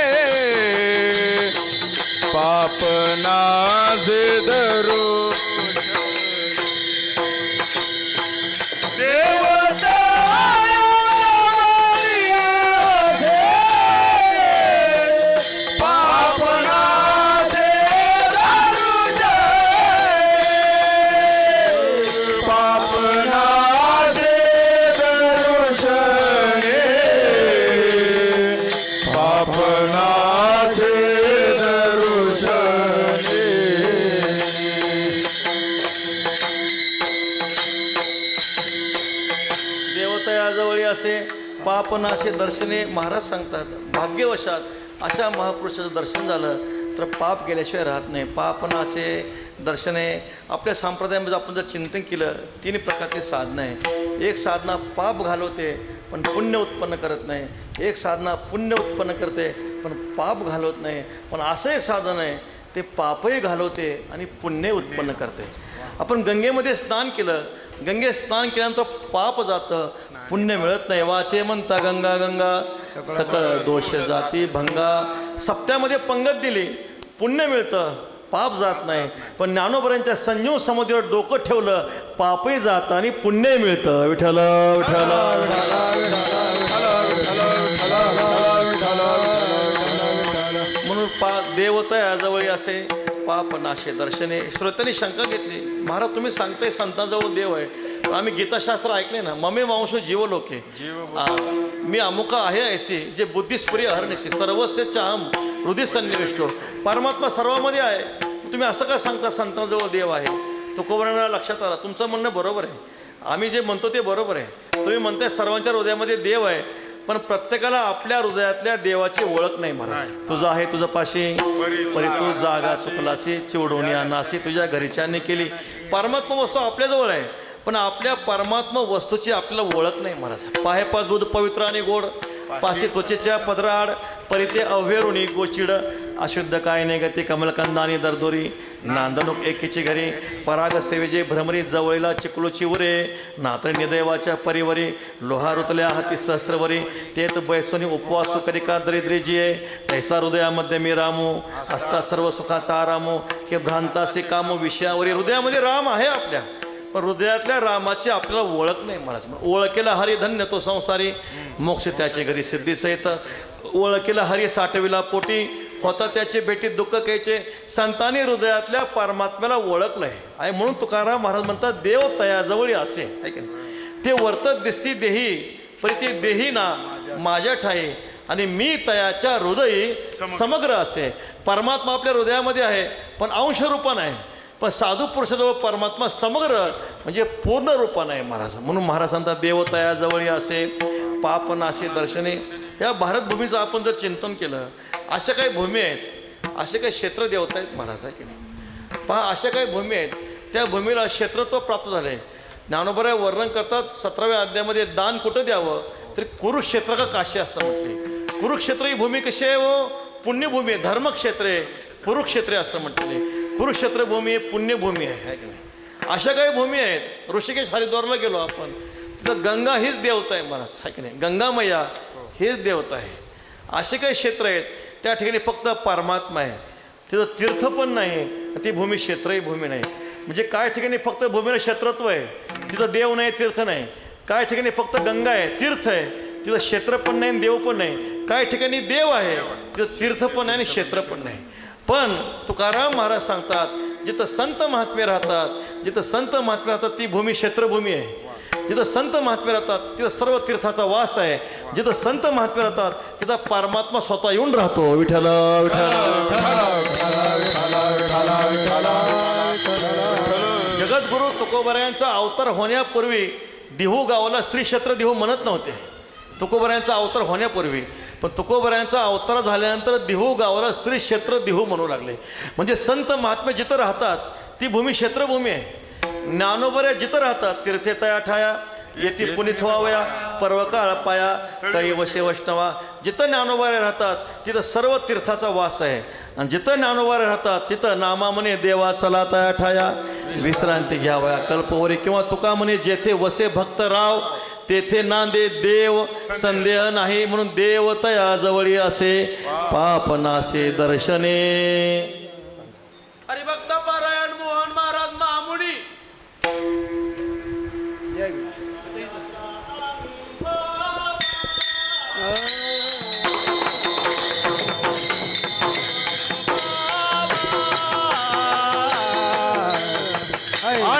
पापनासे दरुशने पापनासे देवत पापनासे पापनासे दरुशने पापनासे दरुशने देवतयाजवळी असे पापनाशे दर्शने. महाराज सांगतात भाग्यवशात अशा महापुरुषाचं दर्शन झालं तर पाप गेल्याशिवाय राहत नाही. पापनाशे दर्शने आपल्या संप्रदायामध्ये आपण जर चिंतन केलं 3 प्रकारची साधनं आहे. एक साधना पाप घालवते पण पुण्य उत्पन्न करत नाही. एक साधना पुण्य उत्पन्न करते पण पाप घालवत नाही. पण असं एक साधन आहे ते पापही घालवते आणि पुण्य उत्पन्न करते. आपण गंगेमध्ये स्नान केलं, गंगे स्नान केल्यानंतर पाप जातं, पुण्य मिळत नाही. वाचे म्हणता गंगा गंगा सकळ दोष जाती भंगा. सप्त्यामध्ये पंगत दिली, पुण्य मिळतं, पाप जात नाही. पण ज्ञानोबरांच्या संजीव समुद्रावर डोकं ठेवलं, पापही जातं आणि पुण्यही मिळतं. विठ्ठल विठ्ठल. म्हणून देवतयाजवळी असे पापनाशे दर्शने. श्रोत्यांनी शंका घेतली, महाराज तुम्ही सांगताय संतांजवळ देव आहे, पण आम्ही गीताशास्त्र ऐकले ना, ममे मांस जीवलोके मी अमुका आहे ऐसी जे बुद्धिस्पुरी अहर्निशी सर्वस्व चाहम हृदय सन्निविष्टो. परमात्मा सर्वामध्ये आहे, तुम्ही असं का सांगता संतांजवळ देव आहे? तुकोबरांना लक्षात आलं तुमचं म्हणणं बरोबर आहे, आम्ही जे म्हणतो ते बरोबर आहे. तुम्ही म्हणताय सर्वांच्या हृदयामध्ये देव आहे, पण प्रत्येकाला आपल्या हृदयातल्या देवाची ओळख नाही. महाराज तुझं आहे तुझं पाशी परी तू जागा चुकलासी चिवडून नासी तुझ्या घरीच्यांनी केली. परमात्मा वस्तू आपल्याजवळ आहे, पण आपल्या परमात्मा वस्तूची आपल्याला ओळख नाही. महाराज पाहे पा दूध पवित्र आणि गोड पाशी त्वचेच्या पदराड परिते अव्हेरुणी गोचिड अशुद्ध काय नाही गती कमलकंदा आणि दरदोरी नांदणूक एकीची घरी पराग सेवेजे भ्रमरी जवळीला चिकलूची उरे नात्र निदैवाच्या परिवरी लोहा रुतल्या हाती सहस्रवरी तेत बैसोनी उपवासू करिका दरिद्रीजी आहे तैसा हृदयामध्ये मी रामू असता सर्व सुखाचा आरामू के भ्रांतासी कामू विषयावरी. हृदयामध्ये राम आहे आपल्या, पण हृदयातल्या रामाची आपल्याला ओळख नाही. महाराज ओळखेला हरी धन्य तो संसारी मोक्ष त्याचे घरी सिद्धी सहित. ओळखेला हरी साठविला पोटी होता त्याचे भेटीत दुःख कायचे. संतांनी हृदयातल्या परमात्म्याला ओळखलं आहे. म्हणून तुकाराम महाराज म्हणतात देव तयाजवळी असे आहे की नाही. ते वर्तत दिसती देही परी ते देही ना माझ्या ठाई आणि मी तयाच्या हृदयी समग्र असे. परमात्मा आपल्या हृदयामध्ये आहे पण अंश रूपा नाही, पण साधू पुरुषाजवळ परमात्मा समग्र म्हणजे पूर्ण रूपानं आहे. महाराज म्हणून महाराज म्हणतात देवतयाजवळी असे पापनाशी दर्शने. या भारतभूमीचं आपण जर चिंतन केलं, अशा काही भूमी आहेत, असे काही क्षेत्र देवता आहेत महाराज आहे की नाही. पहा अशा काही भूमी आहेत, त्या भूमीला क्षेत्रत्व प्राप्त झाले. ज्ञानोबराय वर्णन करतात 17व्या अध्यायामध्ये दान कुठं द्यावं तर कुरुक्षेत्र का काशी असं म्हटले. कुरुक्षेत्र ही भूमी कशी आहे हो? पुण्यभूमी आहे, धर्मक्षेत्र आहे, कुरुक्षेत्र आहे असं म्हटलेलं आहे. कुरुक्षेत्र भूमी आहे, पुण्यभूमी आहे की नाही. अशा काही भूमी आहेत. ऋषिकेश हरिद्वारला गेलो आपण, तिथं गंगा हीच देवता आहे महाराज, आहे की नाही. गंगा मैया हेच देवता आहे. असे काही क्षेत्र आहेत त्या ठिकाणी फक्त परमात्मा आहे. तिथं तीर्थ पण नाही, ती भूमी क्षेत्रही भूमी नाही. म्हणजे काय ठिकाणी फक्त भूमीला क्षेत्रत्व आहे, तिथं देव नाही, तीर्थ नाही. काय ठिकाणी फक्त गंगा आहे, तीर्थ आहे, तिथं क्षेत्र पण नाही, देव पण नाही. काय ठिकाणी देव आहे, तिथं तीर्थ पण नाही आणि क्षेत्र पण नाही. पण तुकाराम महाराज सांगतात, जिथं संत महात्मे राहतात, जिथं संत महात्मे राहतात ती भूमी क्षेत्रभूमी आहे. जिथं संत महात्मे राहतात तिथं सर्व तीर्थाचा वास आहे. जिथं संत महात्मे राहतात तिथं परमात्मा स्वतः येऊन राहतो. विठ्ठल विठ्ठल. जगद्गुरु तुकोबरायांचा अवतार होण्यापूर्वी देहू गावाला श्री क्षेत्र देहू म्हणत नव्हते. तुकोबरायांचा अवतार होण्यापूर्वी, पण तुकोबरायांचा अवतार झाल्यानंतर देहू गावाला श्री क्षेत्र देहू म्हणू लागले. म्हणजे संत महात्मे जिथं राहतात ती भूमी क्षेत्रभूमी आहे. ज्ञानोबऱ्या जिथं राहतात तीर्थे तया ठाया येथे पुनित व्हावया पर्वकाळ पाया तळी वशे वैष्णवा. जिथं ज्ञानोबऱ्या राहतात तिथं सर्व तीर्थाचा वास आहे. आणि जिथं ज्ञानोबऱ्या राहतात तिथं नामा म्हणे देवा चला तया ठाया विश्रांती घ्यावया कल्पवरी. किंवा तुका म्हणे जेथे वसे भक्त राव तेथे नांदे देव संदेह नाही. म्हणून देव तया जवळी असे पाप नासे दर्शने. हरिभक्त पारायण मोहन महाराज महामुनी.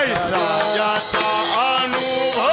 ज्याचा अनुभव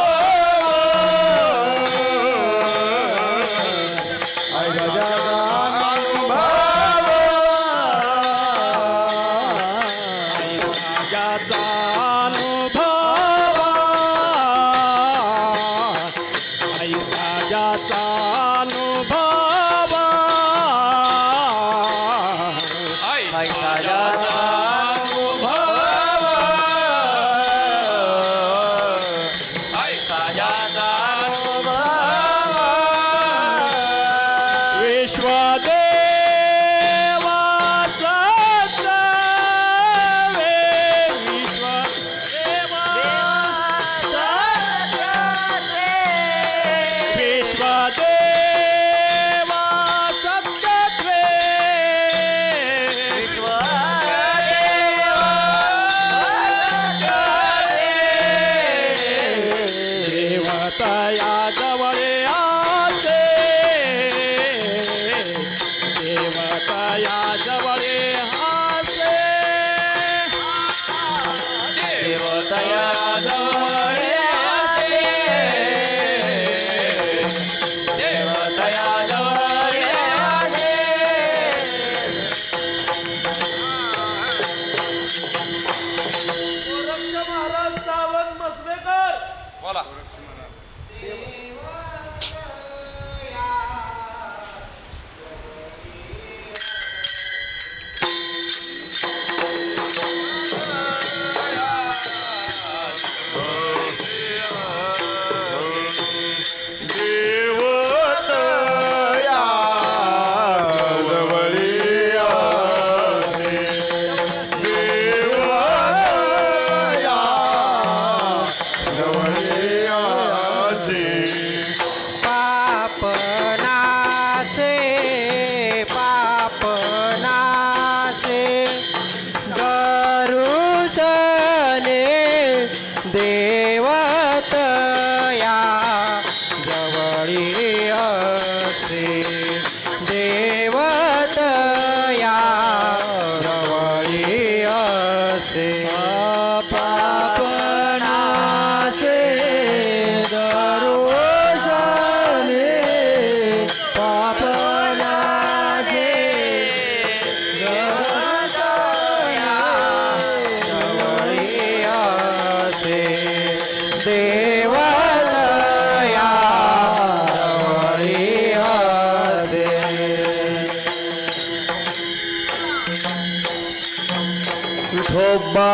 विठोबा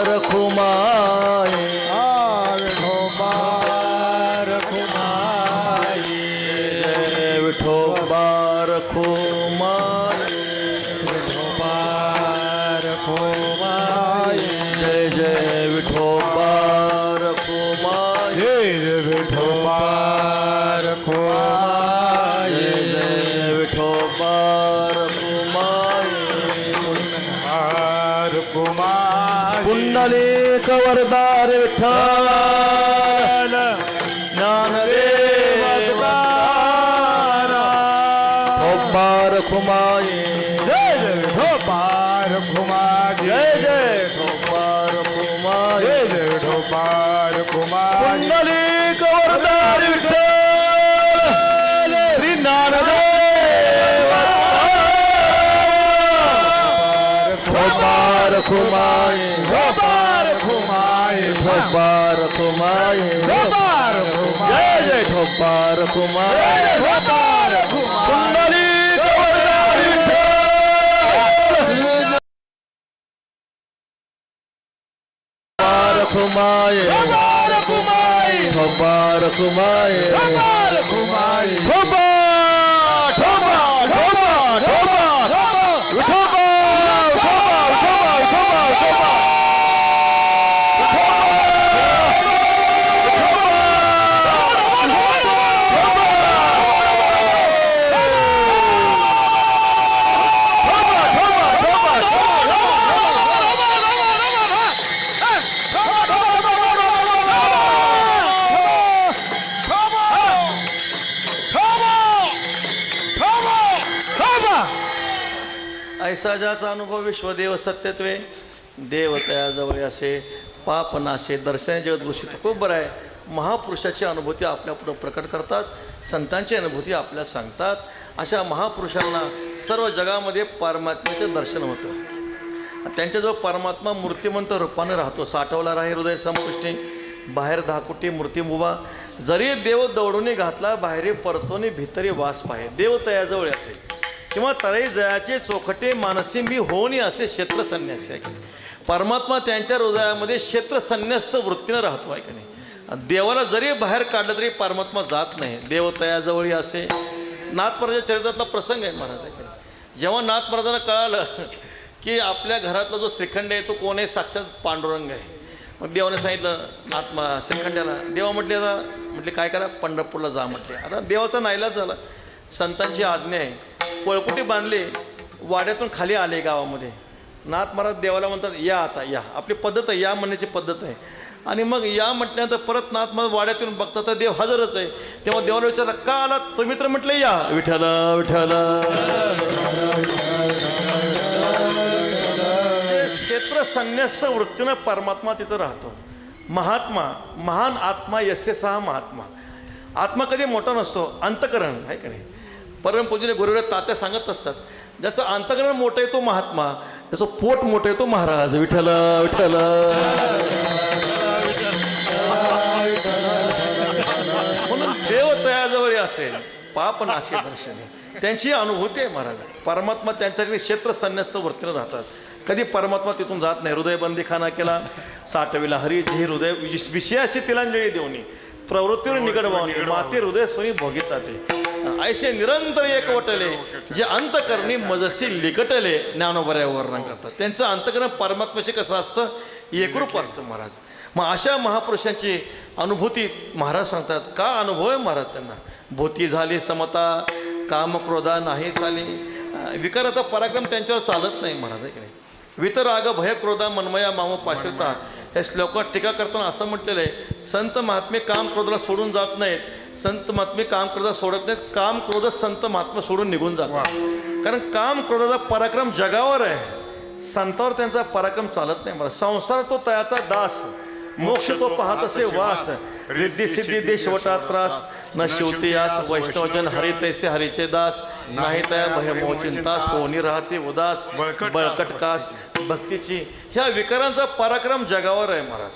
रखुमाई विठोबा रखुमाई विठोबा रखुमाई. कुमार पुंडलिक वरदार विठ्ठल ज्ञानदेव ठोपार खुमाये जय जय ठोपार कुमार जय जय ठोपार खुमाये जय जय ठोपार कुमार पुंडलिक वरदार विठ्ठल श्री ज्ञानदेव ठोपार खुमाये ठोपार कुमार ठोपार खुमाये ठोपार जय जय ठोपार खुमाये ठोपार कुमार पुंडलिक वरदार विठ्ठल ठोपार खुमाये ठोपार कुमार ठोपार खुमाये ठोपार कुमार ठोपा ठोपा ठोपा ठोपा विठोबा ऐसा ज्याचा अनुभव विश्वदेव सत्यत्वे देव तयाजवळ असे पाप नाशे दर्शन जगदृष्टी खूप बरं आहे. महापुरुषाची अनुभूती आपल्या पुढं प्रकट करतात, संतांची अनुभूती आपल्याला सांगतात. अशा महापुरुषांना सर्व जगामध्ये परमात्म्याचं दर्शन होतं. त्यांच्याजवळ परमात्मा मूर्तिमंत रूपाने राहतो. साठवला राही हृदय समपुष्टी बाहेर धाकुटी मूर्ती मुवा जरी देव दौडून घातला बाहेर परतोनी भितरी वास पाहे. देव तयाजवळ असे किंवा तराई जयाचे चोखटे मानसी मी होणी असे क्षेत्र संन्यासी आहे की नाही. परमात्मा त्यांच्या हृदयामध्ये क्षेत्र संन्यस्त वृत्तीनं राहतो आहे की नाही. देवाला जरी बाहेर काढलं तरी परमात्मा जात नाही. देव तयाजवळी असे नाथमहाराजाच्या चरित्रातला प्रसंग आहे महाराज आहे की नाही. जेव्हा नाथमहाराजांना कळालं की आपल्या घरातला जो श्रीखंड आहे तो कोण आहे, साक्षात पांडुरंग आहे. मग देवाने सांगितलं श्रीखंड्याला, देवा म्हटले आता म्हटले काय करा पंढरपूरला जा म्हटले. आता देवाचा नाईलाज झाला, संतांची आज्ञा आहे. पळकुटी बांधले, वाड्यातून खाली आले गावामध्ये. नाथ महाराज देवाला म्हणतात या आता या, आपली पद्धत आहे, या म्हणण्याची पद्धत आहे. आणि मग या म्हटल्यानंतर परत नाथ महाराज वाड्यातून बघतात तर देव हजरच आहे. तेव्हा देवाला विचारलं का आला तुम्ही, तर म्हटलं या विठ्ठल विठ्ठल. क्षेत्र संन्यस्त वृत्तीनं परमात्मा तिथं राहतो. महात्मा महान आत्मा यस्य सहा महात्मा. आत्मा कधी मोठा नसतो, अंतकरण आहे का नाही. परमपूजनीय गुरुदेव तात्या सांगत असतात ज्याचं अंतकरण मोठं आहे तो महात्मा, त्याचं पोट मोठं आहे तो महाराज. विठ्ठल विठ्ठल. म्हणून देव तयाजवळ असेल पाप नाशे दर्शने त्यांची अनुभूती आहे महाराज. परमात्मा त्यांच्याकडे क्षेत्र संन्यस्त वृत्तीनं राहतात. कधी परमात्मा तिथून जात नाही. हृदयबंदीखाना केला साठविला हरी जे हृदय विषयाशी तिलांजली देऊनी प्रवृत्तीवर निकड वावणी माते हृदय सोनी भोगिता ते ऐसे निरंतर एकवटले जे अंतकरणी मजसी लिकटले ज्ञानोबऱ्या वर्णन करतात. त्यांचं अंतकरण परमात्म्याशी कसं असतं, एकरूप असतं महाराज. मग अशा महापुरुषांची अनुभूती महाराज सांगतात. का अनुभव आहे महाराज त्यांना. भूती झाली समता कामक्रोधा नाही चाली. विकाराचा पराक्रम त्यांच्यावर चालत नाही महाराज आहे की नाही. वितराग भयक्रोधा मनमया मामो पाश्रिता हे श्लोकात टीका करताना असं म्हटलेलं आहे, संत महात्मे काम क्रोधाला सोडून जात नाहीत. संत महात्मे काम क्रोधा सोडत नाहीत, काम क्रोध संत महात्मा सोडून निघून जातात. कारण काम क्रोधाचा पराक्रम जगावर आहे, संतावर त्यांचा पराक्रम चालत नाही. मला संसार तो तयाचा दास, मोक्ष तो पाहत असे वास. रिद्धी सिद्धी देशवटा त्रास न शिवती आस. वैष्णवजन हरी तैसे हरीचे दास. नाही तया भयमोह चिंतास. होणी राहते उदास बळकट कास. भक्तीची ह्या विकारांचा पराक्रम जगावर आहे महाराज.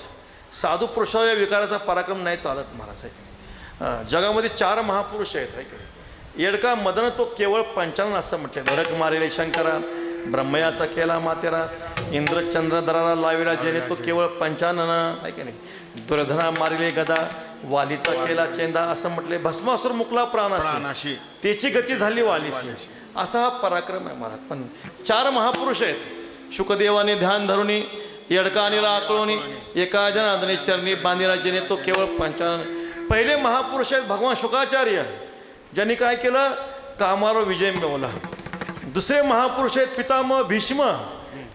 साधू पुरुषावर या विकाराचा पराक्रम नाही चालत महाराज आहे की नाही. जगामध्ये 4 महापुरुष आहेत आहे की नाही. येडका मदन तो केवळ पंचानन असं म्हटलं. धडक मारेले शंकरा ब्रह्मयाचा केला मातेरा. इंद्रचंद्रधराला लाविला जेणे तो केवळ पंचानन आहे की नाही. दुर्धना मारिले गदा वालीचा केला चेंदा असं म्हटले. भस्मासुर मुकला प्राणाशी त्याची गती झाली वालीशी. असा हा पराक्रम आहे महाराज. पण 4 महापुरुष आहेत. शुकदेवाने ध्यान धरुणी येडका अनिला आकळोनी एका जनार्दनी चरणी बांधिला जेणे तो केवळ पंचानन. पहिले महापुरुष आहेत भगवान शुकाचार्य, ज्यांनी काय केलं कामावर विजय मिळवला. दुसरे महापुरुष आहेत पितामह भीष्म,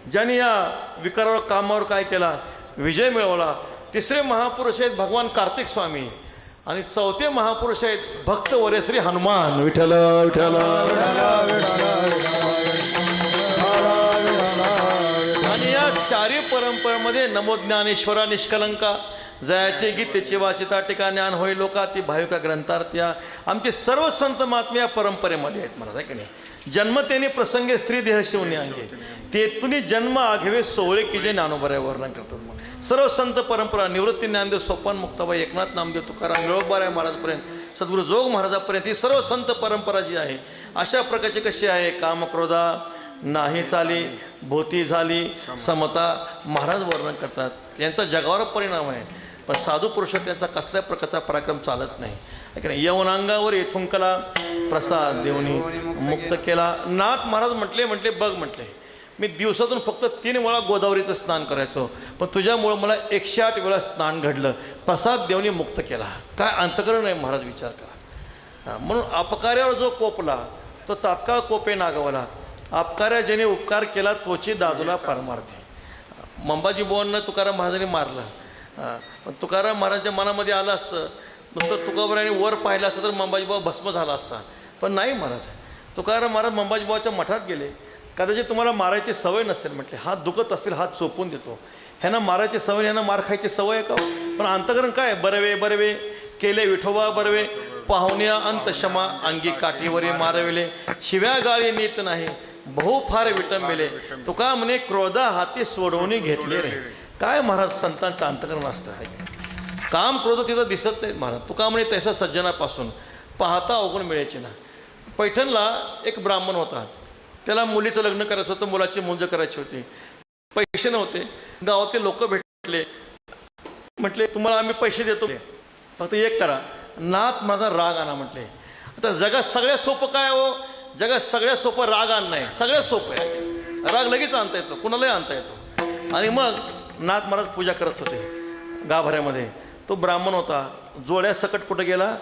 ज्यांनी या विकारावर कामावर काय केला, विजय मिळवला. तिसरे महापुरुष आहेत भगवान कार्तिक स्वामी आणि चौथे महापुरुष आहेत भक्त वरेश्री हनुमान. विठ्ठल विठ्ठल. आणि या चारी परंपरेमध्ये नमो ज्ञानेश्वरा निष्कलंका, जयाचे गीतेचे वाचिता टीका, ज्ञान होय लोका ती भाविका ग्रंथार्थ्या, आमचे सर्व संत महात्मे या परंपरेमध्ये आहेत. म्हणा आहे की नाही. जन्मतेने प्रसंगे स्त्री देह शिवणे अंगे, तेतुनी जन्म आघेवे सोहळे की जे ज्ञानोबऱ्या वर्णन करतात. मग सर्व संत परंपरा निवृत्ती ज्ञानदेव सोपान मुक्ताबाई एकनाथ नामदेव तुकाराम निळोबाराय महाराजपर्यंत सद्गुरू जोग महाराजापर्यंत ही सर्व संत परंपरा जी आहे अशा प्रकारची कशी आहे. कामक्रोधा नाही चाली, भूती झाली समता, महाराज वर्णन करतात. त्यांचा जगावर परिणाम आहे. पण साधू पुरुष त्यांचा कसल्या प्रकारचा पराक्रम चालत नाही. यवनांगावर येथून कला प्रसाद देवनी मुक्त केला. नाथ महाराज म्हटले बघ म्हटले, मी दिवसातून फक्त 3 वेळा गोदावरीचं स्नान करायचो, पण तुझ्यामुळं मला 108 वेळा स्नान घडलं. प्रसाद देवनी मुक्त केला. काय अंतकरण आहे महाराज, विचार करा. म्हणून अपकार्यावर जो कोपला तो तात्काळ कोपे नागवला. अपकार्या ज्याने उपकार केला तोची दादूला परमार्थी. मंबाजी बुवांना तुकाराम महाराजांनी मारलं, पण तुकाराम महाराजांच्या मनामध्ये आलं असतं नुसतं तुकारामांनी वर पाहिलं असतं तर मंबाजी बुवा भस्म झाला असता. पण नाही महाराज, तुकाराम महाराज मंबाजी बुवाच्या मठात गेले. कदाचित तुम्हाला मारायची सवय नसेल म्हटले, हात दुखत असतील हात चोपून देतो. ह्यांना मारायची सवय, ह्यांना मार खायची सवय आहे का? पण अंतकरण काय, बरवे बरवे केले विठोबा बरवे, पाहुण्या अंत क्षमा अंगी काठीवरी मारविले, शिव्या गाळी नीत नाही बहु फार विटंबिले, तुका म्हणे क्रोधा हाती सोडवणी घेतले रे. काय महाराज संतांचं अंतकरण असतं आहे. काम क्रोध तिथं दिसत नाहीत महाराज. तुका म्हणे तैसा सज्जनापासून पाहता अवगुण मिळायचे ना. पैठणला एक ब्राह्मण होता, त्याला मुलीचं लग्न करायचं होतं, मुलाची मुंज करायची होती. पैसे नव्हते. गावातील लोक भेटले, म्हटले तुम्हाला आम्ही पैसे देतो, फक्त एक करा, नाथ माझा राग आणा म्हटले. आता जगात सगळ्यात सोपं काय हो, जगात सगळ्यात सोपं राग आणणं आहे. सगळ्यात सोपं आहे. राग लगेच आणता येतो, कुणालाही आणता येतो. आणि मग नाथ महाराज पूजा करत होते गाभाऱ्यामध्ये. तो ब्राह्मण होता, जोड्या सकट कुठं गेला,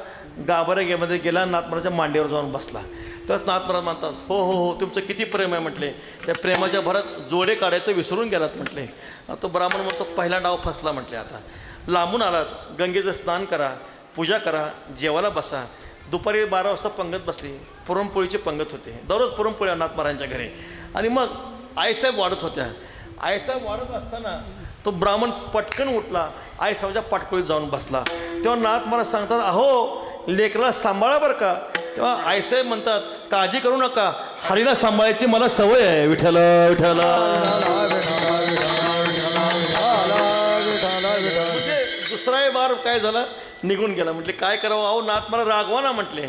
गाभाऱ्यामध्ये गेला, नाथ महाराजच्या मांडीवर जाऊन बसला. तेव्हाच नाथ महाराज म्हणतात, हो हो हो तुमचं किती प्रेम आहे म्हटले. त्या प्रेमाच्या भरात जोडे काढायचं विसरून गेलात म्हटले. तो ब्राह्मण म्हणतो पहिला डाव फसला म्हटले. आता लांबून आलात, गंगेचं स्नान करा, पूजा करा, जेवायला बसा. दुपारी 12 वाजता पंगत बसली. पुरणपोळीची पंगत होते, दररोज पुरणपोळी नाथ महाराजांच्या घरी. आणि मग आईसाहेब वाढत होत्या. आईसाहेब वाढत असताना तो ब्राह्मण पटकन उठला, आईसाहेबांच्या पाटकोळीत जाऊन बसला. तेव्हा नाथ महाराज सांगतात, अहो लेकराला सांभाळा बरं का. तेव्हा आईसाहेब म्हणतात, काळजी करू नका, हरीला सांभाळायची मला सवय आहे. विठ्ठल विठ्ठल. म्हणजे दुसराही बार काय झाला, निघून गेला. म्हटले काय करावं, अहो नाथ महाराज रागवा ना म्हटले.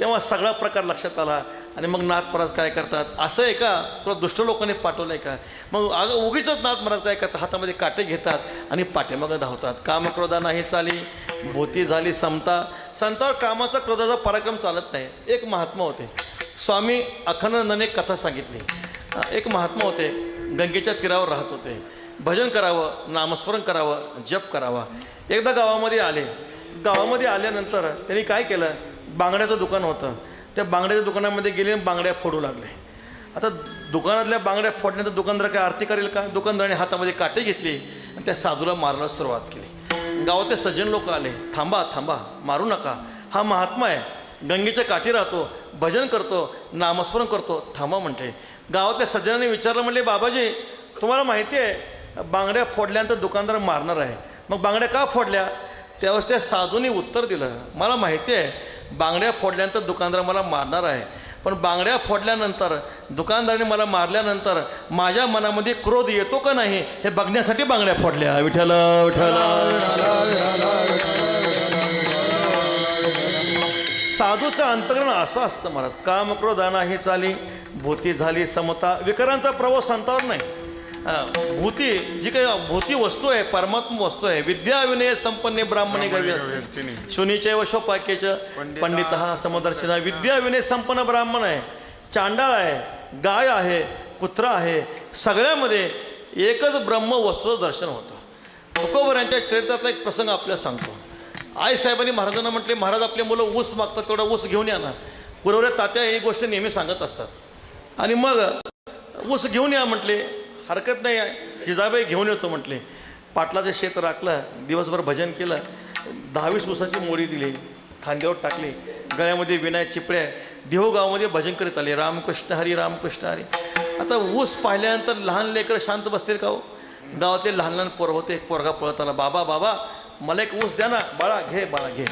तेव्हा सगळा प्रकार लक्षात आला. आणि मग नाथ महाराज काय करतात, असं आहे का, तुला दुष्ट लोकांनी पाठवलं आहे का. मग अगं उगीच नाथ महाराज काय करतात, हातामध्ये काटे घेतात आणि पाठीमागं धावतात. कामक्रोधा नाही चाली, भूती झाली समता. संतावर कामाचा क्रोधाचा पराक्रम चालत नाही. एक महात्मा होते, स्वामी अखंडानंदाने कथा सांगितली. एक महात्मा होते, गंगेच्या तीरावर राहत होते. भजन करावं, नामस्मरण करावं, जप करावा. एकदा गावामध्ये आले. गावामध्ये आल्यानंतर त्यांनी काय केलं, बांगड्याचं दुकान होतं, त्या बांगड्याच्या दुकानामध्ये गेले आणि बांगड्या फोडू लागले. आता दुकानातल्या बांगड्या फोडण्याचं दुकानदार काय आरती करेल का. दुकानदाराने हातामध्ये काटे घेतले आणि त्या साधूला मारायला सुरुवात केली. गावातले सज्जन लोक आले, थांबा थांबा, मारू नका, हा महात्मा आहे, गंगेच्या काठी राहतो, भजन करतो, नामस्मरण करतो, थांबा म्हटले. गावातल्या सज्जनाने विचारलं, म्हणले बाबाजी तुम्हाला माहिती आहे बांगड्या फोडल्यानंतर दुकानदार मारणार आहे, मग बांगड्या का फोडल्या. त्यावेळेस त्या साधूने उत्तर दिलं, मला माहिती आहे बांगड्या फोडल्यानंतर दुकानदार मला मारणार आहे, पण बांगड्या फोडल्यानंतर दुकानदाराने मला मारल्यानंतर माझ्या मनामध्ये क्रोध येतो का नाही हे बघण्यासाठी बांगड्या फोडल्या. विठ्ठल विठ्ठल. साधूचं अंतकरण असं असतं महाराज. काम क्रोधा नाही चाली, भूती झाली समता. विकारांचा प्रभाव संतावर नाही. भूती जी काही भूती वस्तू आहे, परमात्मा वस्तू आहे. विद्या विनय संपन्ने ब्राह्मणे गवी असते, शुनीचे व शोपाक्यच पंडित हा समदर्शना. विद्या विनय संपन्न ब्राह्मण आहे, चांडाळ आहे, गाय आहे, कुत्रा आहे, सगळ्यामध्ये एकच ब्रह्म वस्तूचं दर्शन होतं. तुकोबरांच्या चरित्रातला एक प्रसंग आपल्याला सांगतो. आईसाहेबांनी महाराजांना म्हटले, महाराज आपले मुलं ऊस मागतात, तेवढा ऊस घेऊन या ना. गुरुवऱ्या तात्या ही गोष्ट नेहमी सांगत असतात. आणि मग ऊस घेऊन या म्हटले. हरकत नाही आहे जिजाबाई घेऊन येतो म्हटले. पाटलाचं शेत राखलं, दिवसभर भजन केलं, 10-20 ऊसाची मोडी दिली, खांद्यावर टाकली, गळ्यामध्ये विनाय चिपळ्या, देहू गावामध्ये भजन करीत आले, रामकृष्ण हरी रामकृष्ण हरी. आता ऊस पाहिल्यानंतर लहान लेकरं शांत बसतील का हो? गावातले लहान लहान पोरं होते. एक पोरगा पळत आला, बाबा बाबा मला एक ऊस द्या ना. बाळा घे, बाळा घे.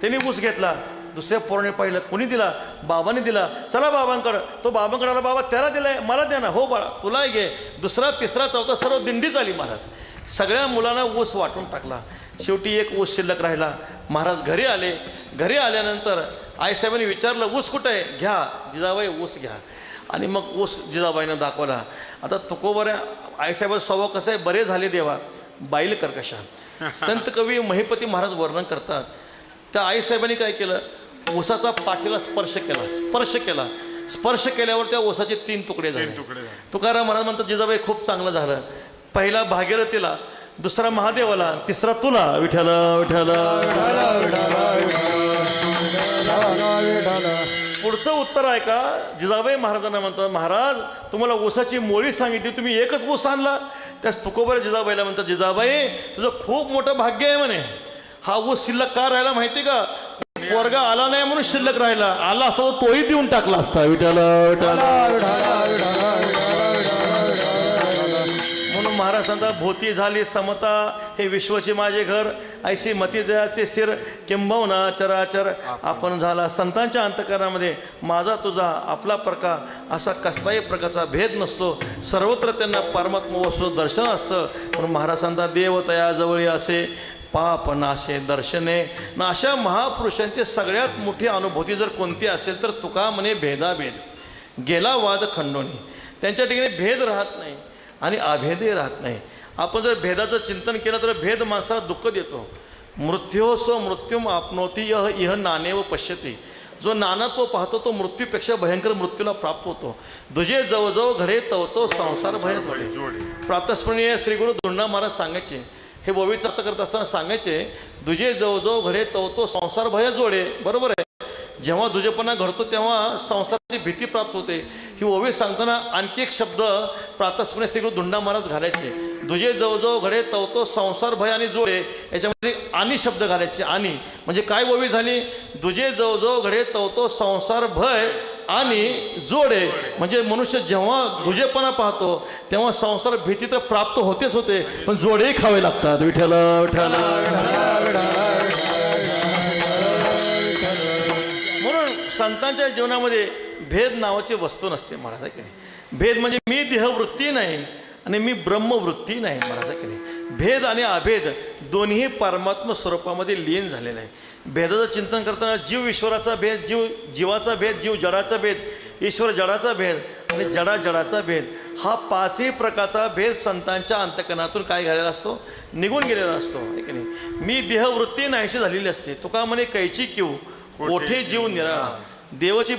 त्यांनी ऊस घेतला. दुसऱ्या पोराने पाहिलं, कोणी दिला? बाबाने दिला. चला बाबांकडं. तो बाबांकडे आला, बाबा त्याला दिलाय, मला द्या ना. हो बाळा तुलाही घे. दुसरा तिसरा चौथा सर्व दिंडीच आली महाराज. सगळ्या मुलांना ऊस वाटून टाकला. शेवटी एक ऊस शिल्लक राहिला. महाराज घरी आले. घरी आल्यानंतर आईसाहेबांनी विचारलं, ऊस कुठं आहे? घ्या जिजाबाई ऊस घ्या. आणि मग ऊस जिजाबाईनं दाखवला. आता तुकोबर आईसाहेबांचा स्वभाव कसा आहे, बरे झाले देवा बाईल कर्कशा. संत कवी महिपती महाराज वर्णन करतात. त्या आईसाहेबांनी काय केलं, ऊसाचा पाठीला स्पर्श केल्यावर त्या ऊसाचे 3 तुकडे झाले. तुकाराम महाराज म्हणतात, जिजाबाई खूप चांगलं झालं. पहिला भागीरथीला, दुसरा महादेवाला, तिसरा तुला विठ्ठल विठ्ठल. पुढचं उत्तर आहे का, जिजाबाई महाराजांना म्हणतात, महाराज तुम्हाला ऊसाची मोळी सांगितली, तुम्ही एकच ऊस आणला. त्याच तुकोबर जिजाबाईला म्हणतात, जिजाबाई तुझं खूप मोठं भाग्य आहे म्हणे. हा ऊस शिल्लक का राहिला माहिती का? पोरगा आला नाही म्हणून शिल्लक राहिला, आला असता तोही देऊन टाकला असता. विठ्ठल विठ्ठल. म्हणून महाराजांचा भोती झाली समता, हे विश्वचे माझे घर, ऐशी मती जयाचे स्थिर, किंबहुना चराचर आपण झाला. संतांच्या अंतःकरणामध्ये माझा तुझा आपला प्रकार असा कसलाही प्रकारचा भेद नसतो. सर्वत्र त्यांना परमात्मा वस्तू दर्शन असतं. म्हणून महाराजांचा देव तयाजवळी असे, पाप नाशे दर्शने. ना अशा महापुरुषांची सगळ्यात मोठी अनुभूती जर कोणती असेल तर तुका म्हणे भेदाभेद, गेला वाद खंडोनी. त्यांच्या ठिकाणी भेद राहत नाही आणि अभेदही राहत नाही. आपण जर भेदाचं चिंतन केलं तर भेद माणसाला दुःख देतो. मृत्यो स्व मृत्यूम आपनोती यह इह नानेव पश्यती. जो नानात्व पाहतो तो मृत्यूपेक्षा भयंकर मृत्यूला प्राप्त होतो. दुजे जवळजवळ घडे तवतो संसार भय जोडे. प्रातस्मरणीय श्री गुरु धुंडा महाराज सांगायचे, हे ओवीचा अर्थ करत असताना सांगायचे, दुजे जवळजवळ घडे तवतो संसार भय जोडे. बरोबर आहे, जेव्हा दुजेपणा घडतो तेव्हा संसाराची भीती प्राप्त होते. ही ओवी सांगताना आणखी एक शब्द प्रातस्मरणीय श्री गुरु धुंडा महाराज घालायचे, दुजे जवळजवळ घडे तवतो संसार भय आणि जोडे. याच्यामध्ये आणि शब्द घालायचे. आणि म्हणजे काय ओवी झाली, दुजे जवळजवळ घडे तवतो संसार भय आणि जोडे. म्हणजे मनुष्य जेव्हा दुजेपणा पाहतो तेव्हा संसार भीती तर प्राप्त होतेच होते, पण जोडेही खावे लागतात. विठ्ठल विठ्ठल. म्हणून संतांच्या जीवनामध्ये भेद नावाची वस्तू नसते महाराज आहे की नाही. भेद म्हणजे मी देहवृत्ती नाही आणि मी ब्रह्मवृत्ती नाही महाराज आहे की नाही. भेद आणि अभेद दोन्ही परमात्मा स्वरूपामध्ये लीन झालेला आहे. भेदाचं चिंतन करताना जीव ईश्वराचा भेद, जीव जीवाचा भेद, जीव जडाचा भेद, ईश्वर जडाचा भेद आणि जडा जडाचा भेद, हा 5ही प्रकारचा भेद संतांच्या अंतःकरणातून काय झालेला असतो, निघून गेलेला असतो आहे की नाही. मी देहवृत्ती नाहीशी झालेली असते. तुका म्हणे कैची किव कोठे जीव निराळा. देवाची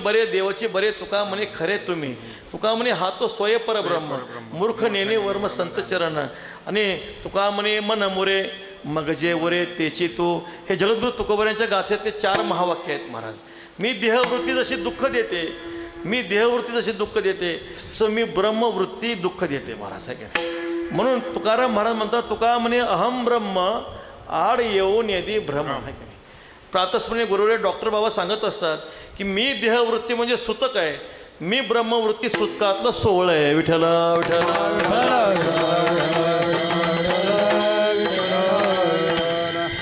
बरे तुका म्हणे खरे तुम्ही. तुका म्हणे हा तो स्वय परब्रह्म, मूर्ख नेने वर्म संत चरण. आणि तुका म्हणे मन मोरे मग जे वरे तेची तू. हे जगद्गुरु तुकोबऱ्यांच्या गाथेतले 4 महावाक्य आहेत महाराज. मी देहवृत्ती जशी दुःख देते, मी देहवृत्ती जशी दुःख देते तसं मी ब्रह्मवृत्ती दुःख देते महाराज आहे की नाही. म्हणून तुकाराम महाराज म्हणतात, तुका म्हणे अहम ब्रह्म आड येऊन यदी भ्रम आहे की नाही. प्रातस्मरणीय गुरुदेव डॉक्टर बाबा सांगत असतात की मी देहवृत्ती म्हणजे सुतक आहे, मी ब्रह्मवृत्ती सुतकातलं सोहळं आहे. विठ्ठल विठ्ठल.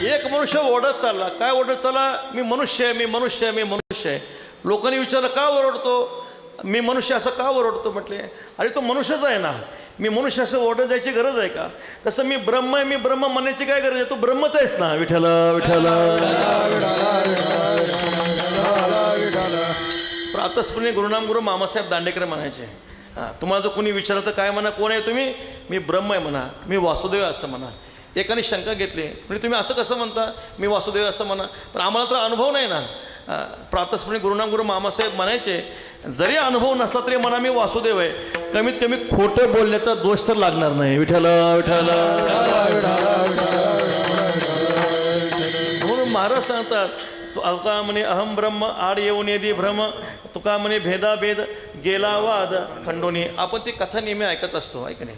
एक मनुष्य ओढत चालला, काय ओढत चालला, मी मनुष्य आहे, मी मनुष्य आहे, मी मनुष्य आहे. लोकांनी विचारलं का ओरडतो, मी मनुष्य असं का ओरडतो. म्हटले अरे तो मनुष्यच आहे ना, मी मनुष्य असं ओरडत जायची गरज आहे का. तसं मी ब्रह्म आहे, मी ब्रह्म म्हणण्याची काय गरज आहे, तू ब्रह्मच आहेस ना. विठ्ठल विठ्ठल. प्रातस्मरणीय गुरुनाम गुरु मामासाहेब दांडेकर म्हणायचे, तुम्हाला जर कोणी विचारलं तर काय म्हणा, कोण आहे तुम्ही, मी ब्रह्म आहे म्हणा, मी वासुदेव आहे असं म्हणा. एकाने शंका घेतली, म्हणजे तुम्ही असं कसं म्हणता, मी वासुदेव असं म्हणा, पण आम्हाला तर अनुभव नाही ना. प्रातस्मरणीय गुरुनाम गुरु मामासाहेब म्हणायचे, जरी अनुभव नसला तरी म्हणा मी वासुदेव आहे, कमीत कमी खोटं बोलण्याचा दोष तर लागणार नाही. विठ्ठल विठ्ठल. म्हणून महाराज सांगतात, तुका म्हणे अहम ब्रह्म आड येऊन येदी भ्रम. तुका म्हणे भेदाभेद गेला वाद खंडोनी. आपण ती कथा नेहमी ऐकत असतो ऐक नाही.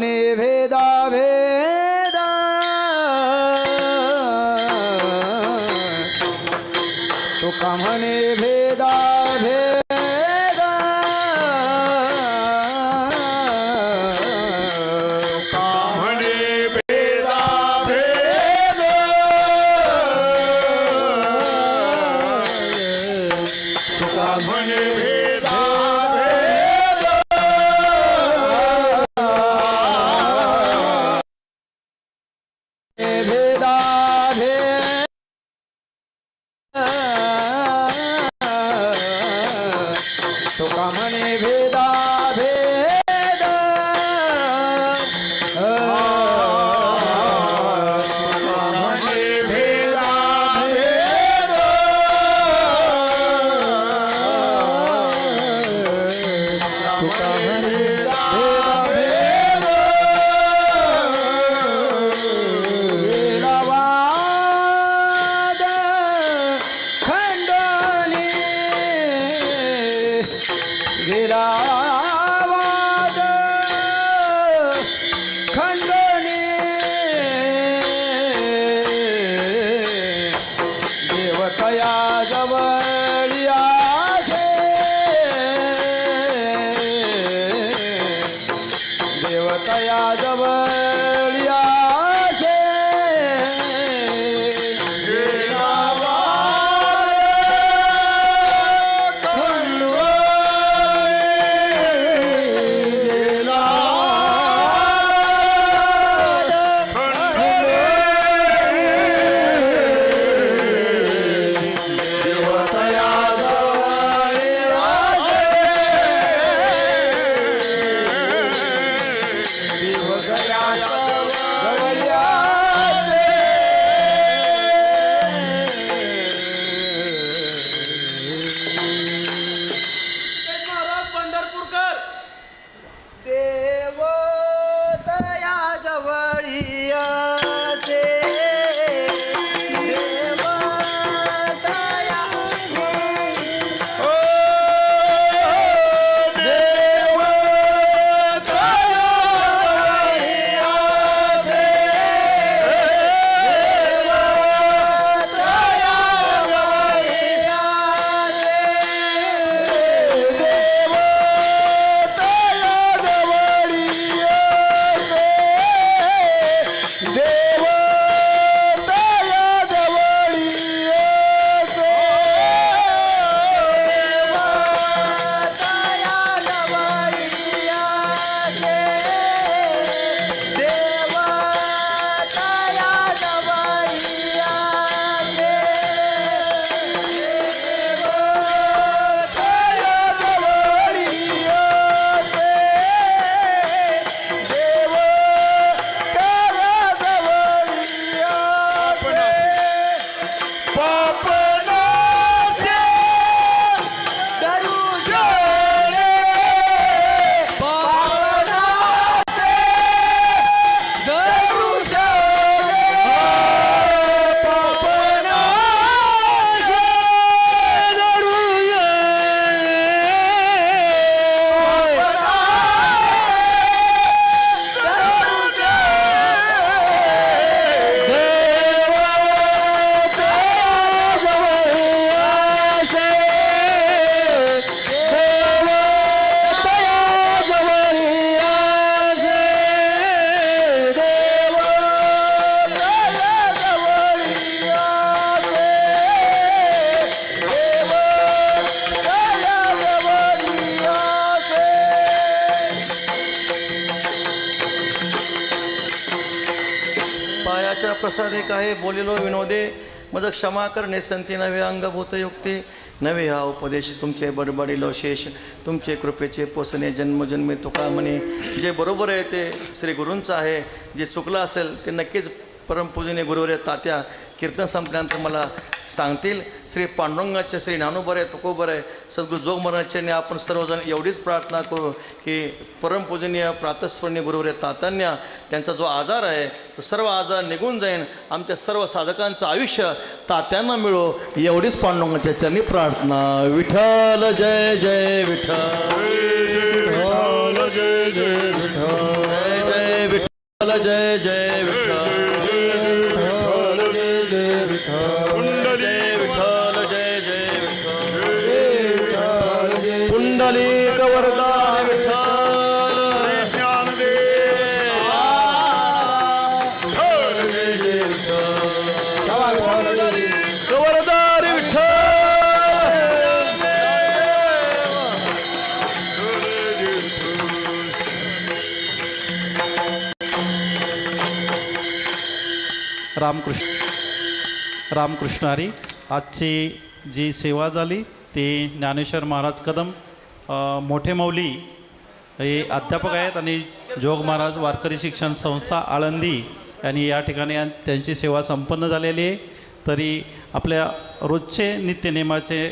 म्हणे भेदा भेदा तुका म्हणे भेदा भेदा म्हणे भेदा भेद तुका म्हणे भेदा भेद भेदा भेद तुका म्हणे भेदा भेद म्हणे भेदा भेद तुका म्हणे भेदा वेलावाद खंडणी वेलावाद खंडणी देवतया जवळी आहे देवतया जवळी आहे महाराज पंढरपूरकर देवतया जवळी असे देवतया पायाच्या प्रसादे काहे बोलिलो विनोदे मज क्षमा करणे संती नव्हे अंगभूत युक्ती नव्हे हा उपदेश तुमचे बडबडिलो शेष तुमचे कृपेचे पोसणे जन्मजन्मी तुका म्हणे जे बरोबर आहे ते श्री गुरूंचं आहे जे चुकलं असेल ते नक्कीच परमपूजनीय गुरुवर्य तात्या कीर्तन संपल्यानंतर मला सांगतील. श्री पांडुरंगाचे श्री ज्ञानोबरे तुकोबरे सद्गुरू जोग महाराजांनी आपण सर्वजण एवढीच प्रार्थना करू की परमपूजनीय प्रातस्मरणीय गुरुवर्य तात्यांना त्यांचा जो आजार आहे तो सर्व आजार निघून जाईन. आमच्या सर्व साधकांचं आयुष्य तात्यांना मिळो एवढीच पांडुरंगाच्या चरणी प्रार्थना. विठ्ठल जय जय विठ्ठल, जय जय विठ्ठल, जय जय विठ्ठल जय जय विठ्ठल जय जय विठ्ठल जय विठ्ठल जय जय विठ्ठल विठ्ठल जय पुंडलिक वरदा विठ्ठल वरदार विठ्ठल रामकृष्ण हरी. आजची जी सेवा झाली ती ज्ञानेश्वर महाराज कदम मोठे मौली हे अध्यापक आहेत आणि जोग महाराज वारकरी शिक्षण संस्था आळंदी यांनी या ठिकाणी त्यांची सेवा संपन्न झालेली आहे. तरी आपल्या रोजचे नित्यनेमाचे